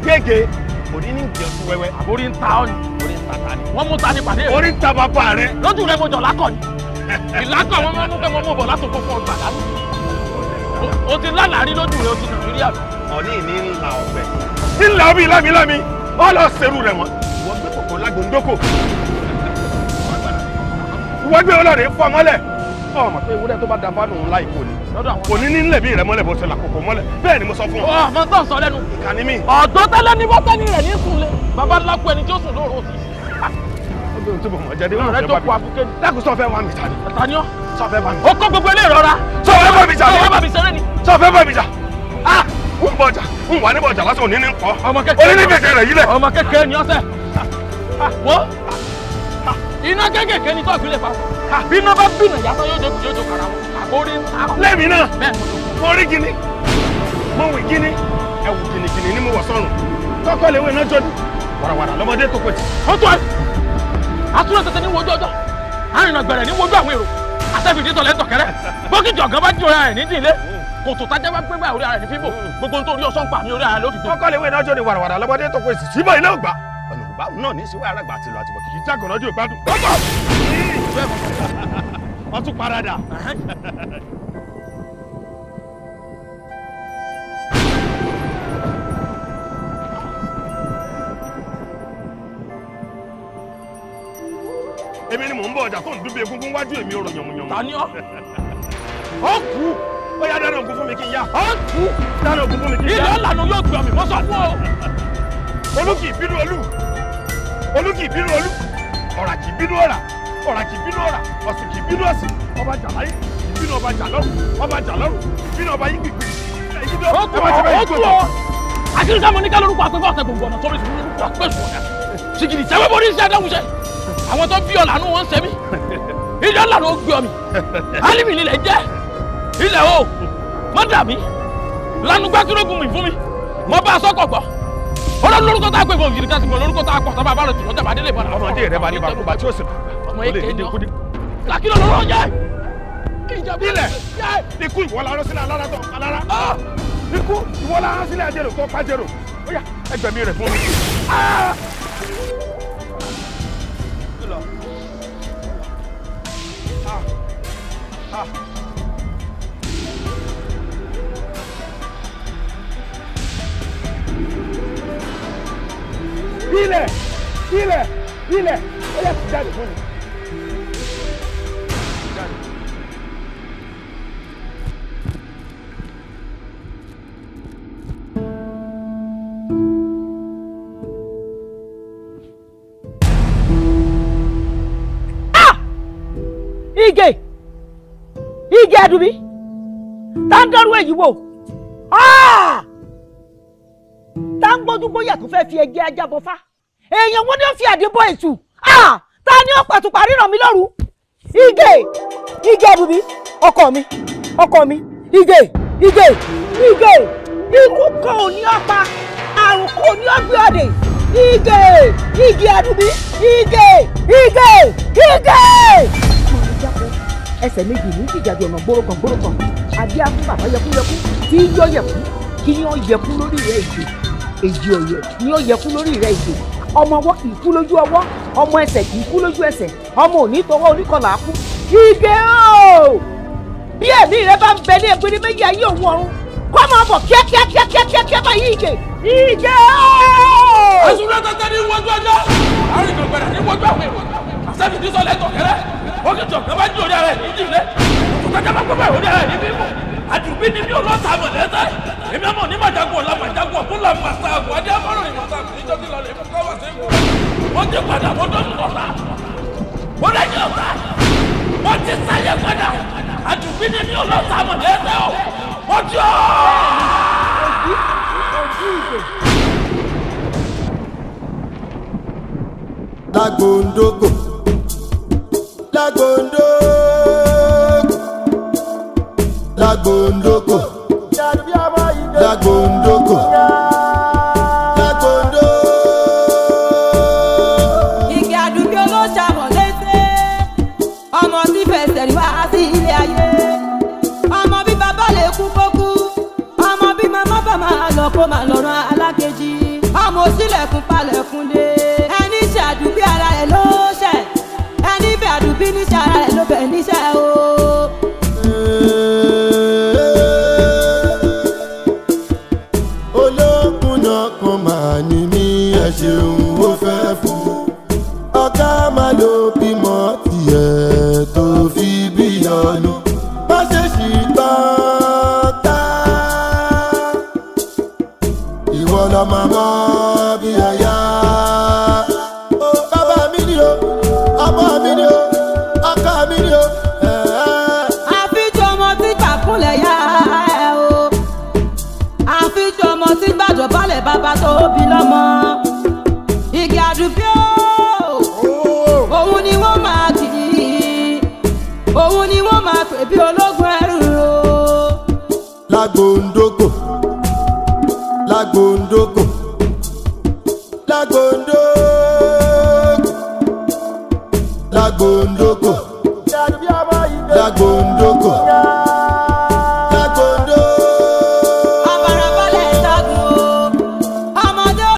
gègé òní ní ìjẹun fún wẹ́wẹ́. Àbórí ń ta ọ́ ni. Orí ń ta ta ni. Wọ́n mú ta ní pàdé rẹ̀. Orí ń ta bàbá rẹ̀. Lójú rẹ̀ mo jọ lákọ̀ ni. Ìlákọ̀ wọn máa ń mú pé mo mú bọ̀ látòkó fún ọgbà dání. O ti lálàárí lójú rẹ̀ o ti Nàìjíríà lọ. Ọ̀ní ìní ńlá ọ̀bẹ. Ńlá ọbí lámi. Ó lọ ṣerú rẹ̀ wọ́n. Wọ́n gbé kòkó Lagbondoko. Wọ́n gbé olóòrè fọ́ mọ́lẹ̀. Ọmọ pé ewúrẹ́ tó bá da fánù ńlá ìkò ni. Kò ní nílẹ̀ bí rẹ̀ mọ́lẹ̀ bó ṣe làkòkò mọ́lẹ̀. Bẹ́ẹ̀ ni mo sọ fún ọ. Ọmọ tó ń sọ lẹ́nu. Ìkànnì mi. Ọ̀dọ́ tẹ́lẹ̀ ní bọ́tẹ́ni rẹ̀ ní sùnlé. Bàbá ńlá kú ẹni tí ó sùn lóru òsì. Ọdún tó bọ̀ mọ̀ jẹ́ Rẹ̀ tó kú abúké. Dákun sọ fẹ́ wá mi tani. Tani ọ́? Sọ fẹ́ bá mi. Ó kó gbogbo ilé ìrora. Sọ fẹ́ bá mi jà. Sọ fẹ́ bá mi ṣeré ni. Sọ fẹ́ bá mi jà. Ń bọ̀jà, ń wà ní bọ̀jà lásán òní ní pọ̀. Ọmọ kékeré. Oní ní kẹ̀kẹ́ rẹ̀ yílẹ̀. Ọmọ kékeré ni ọ́sẹ̀. Wọ́n. Iná kékèké ni tó ìpínlẹ̀ pa. Bí iná bá bínú ìyá tán yóò jó kàrà wọn. Àkórí ń ta. Lẹ́mi náà, mo rí gini, mo wì gini, ẹ̀wù gìnìgìnì ni mo wọ̀ sọ́run. kọ́kọ́ lè wé iná jọ ní wàràwàrà lọ́mọdé tó pẹ̀tì. ó tó ẹ àtúrò tètè ní wojú ọjọ́ àrìnà gbẹ̀rẹ̀ ní wojú àwọn èrò àṣẹ́fìdí tọ̀lẹ́ tọ̀kẹ́rẹ́ bókìtì ọ̀gá bá jí orí ara rẹ̀ ní dìlé kòtò tájẹ́ bá gbé bá orí ara rẹ̀ ní fíbò gbogbo nítorí ọ̀sán pa ní orí ara ló fi gbé. kọ́kọ́ lè wé iná jọ ní wàràwàrà lọ́mọdé tó pẹ̀tì síbọ̀ ilé ògbà ọ̀nà ògbà náà ní síwá arágbà àti ìlú àtìmọ̀ kìkì jágọ̀nà dì ògbádùn. wọ́n tún parada. èmi ni mò ń bọ̀ ọjà tó ń dúbí egungun wájú èmi ò rò yànmùyànmù. ta ni ọ́. ó kú ó yá dáná ogun fún mi kí n yá. ó kú dáná ogun fún mi kí n yá. ilé ọ̀lànà yóò gbé ọmọ ìmọ̀sán fún ọ. olú kì í bínú olú olú kì í bínú olú ọ̀rà kì í bínú ọ̀rà ọ̀rà kì í bínú ọ̀rà ọ̀sìn kì í bínú ọ̀sìn ọba jà láyé ìbínú ọba jà lọ́rùn ọba jà lọ́rùn ìbínú ọba yín gbìgbì. ó tú ọ àkíní sáà mo ní ká lórúkọ àpẹfọ ọ̀sẹ̀ gbogbo ọ̀nà sọ́rí lórúkọ àpẹfọ ọ̀nà sìgìdì sẹ́wẹ́ borí iṣẹ́ adáhùnṣẹ́ àwọn tó bí ọ̀là nù wọ́n ń sẹ́mi ilé ọ̀là ló gbé ọmọ alimi nílẹ̀ jẹ́ ilẹ̀ o má dà mí lánàá gbákírógún mi fún mi mo bá a sọ́kọ̀ gbọ́ ọlọ́run lórúkọ tá a pè fún ògiri ká sì mọ lórúkọ tá a pọ̀ tá a bá rẹ̀ tìwọ́n jábàá délé ìbọn. ọmọdé rẹ bá ní bàkúbà tí ó sì ọmọ yìí kéèyàn làkìlọ lọ́rọ̀ jẹ́ ilẹ̀ ikú ìwọ la rán sílẹ̀ alára tó alára ikú ìwọ la rán sílẹ̀ ajẹ́rò tó pàjẹ́rò ó yá ẹgbẹ̀mí rẹ̀ fún mi. ilẹ̀ ilẹ̀ ilẹ̀ ó yá ti jáde fún mi. Ige Adubi tá ń dọ́rú èyí wò tá ń gbójú bóyá tó fẹ́ fi ẹgbẹ́ ajá bọ́ fá èèyàn wọn ni ó fi àdébọ̀ ètù tá ni ó pàtùpà ríran mi lóru Ige Adubi ọkọ mi Ige ikú kan ò ní ọ̀pá àrùn kan ò ní ọ̀gbìn ọ̀dẹ̀ Ige Adubi Ige. Ẹsẹ̀ méjì ní ìjàdù ọ̀nà gbórókan adé á fún bàbá yẹkúyẹkú tí yọ yẹkú kí yọ yẹkú lórí rẹ̀ èjì ọ̀yẹ̀ ni ó yẹkú lórí rẹ̀ èjì ọmọ ọwọ́ kì í kú lójú ọwọ́ ọmọ ẹsẹ̀ kì í kú lójú ẹsẹ̀ ọmọ òní tọwọ́ oníkọlà á kú Ige o bí ẹ̀mí rẹ bá ń bẹ ní ẹgbẹ́ni méjì ayé òun ọ̀run kọ́ máa bọ̀ kíákíá báyìí Ige o. ẹ̀sùn rẹ̀ tẹ́tẹ́ ní wọ́jú ọjọ́ àárín gbẹ̀gbẹ̀rẹ̀ ní wọ́jú àwọn èrò àṣẹ́bí tí sọ̀lẹ̀ tọ̀kẹ́rẹ́ wọ́n jọ kẹ́ bá jí orí ara ẹ̀ ní ìdílé òtútàjà bá gbọ́ orí ara ẹ̀ ní bíbọ̀ àdùbí ni mí ò lọ́ta àmọ̀ lẹ́sẹ̀ èmi àmọ̀ ní màjágun ọ̀la màjágun ọ̀tún là màsà àgùn adé afárò ní màsà àgùn níjọ́ tí lọ́lẹ̀ fún káwà sí ìwò wọ́n ti padà wọ́n tó sùn ọ̀tá wọ́n lẹ́yìn ọ̀tá wọ́n ti sáyé padà àdùbí ni mí ò lọ́ta àmọ̀ lẹ́sẹ̀ ọ̀ wọ́n jọ. Lagbondoko Lagbondoko Ige Adubi olóṣàmọ̀ létè ọmọ tí fẹsẹ̀ rí wá sí ilé ayé ọmọ bí bàbá lè kú kó kú ọmọ bí màmá bá máa lọ kó máa lọ rán alákejì ọmọ òsílẹ̀kùn palẹ̀kùn lé ẹni ṣe Adubi ara rẹ̀ ló ṣẹ̀ ẹni bẹ Adubi níṣẹ́ ara rẹ̀ ló bẹ̀ níṣẹ́ o. olókùn náà kan máa ní ní ẹ̀ṣẹ̀un ó fẹ́ fún ọ̀gá máa ló bímọ tiẹ̀ tó fi bí ọ̀nù má ṣe ṣì gbọ́n ká ìwọ lọ máa mọ bí ẹ̀yà bàbá mi ni o ọmọ mi ni o ọkọ mi ni o. àfijọ́ ọmọ tí kàkúnlẹ̀ yá ẹ o àfijọ́ ọmọ tí gbàjọ́ balẹ̀ bàbá tó bí lọ́mọ Ige Adubi òun ni wọ́n máa kì í òun ni wọ́n máa pè bí ológun ẹrù o. Lagbondoko Lagbondoko.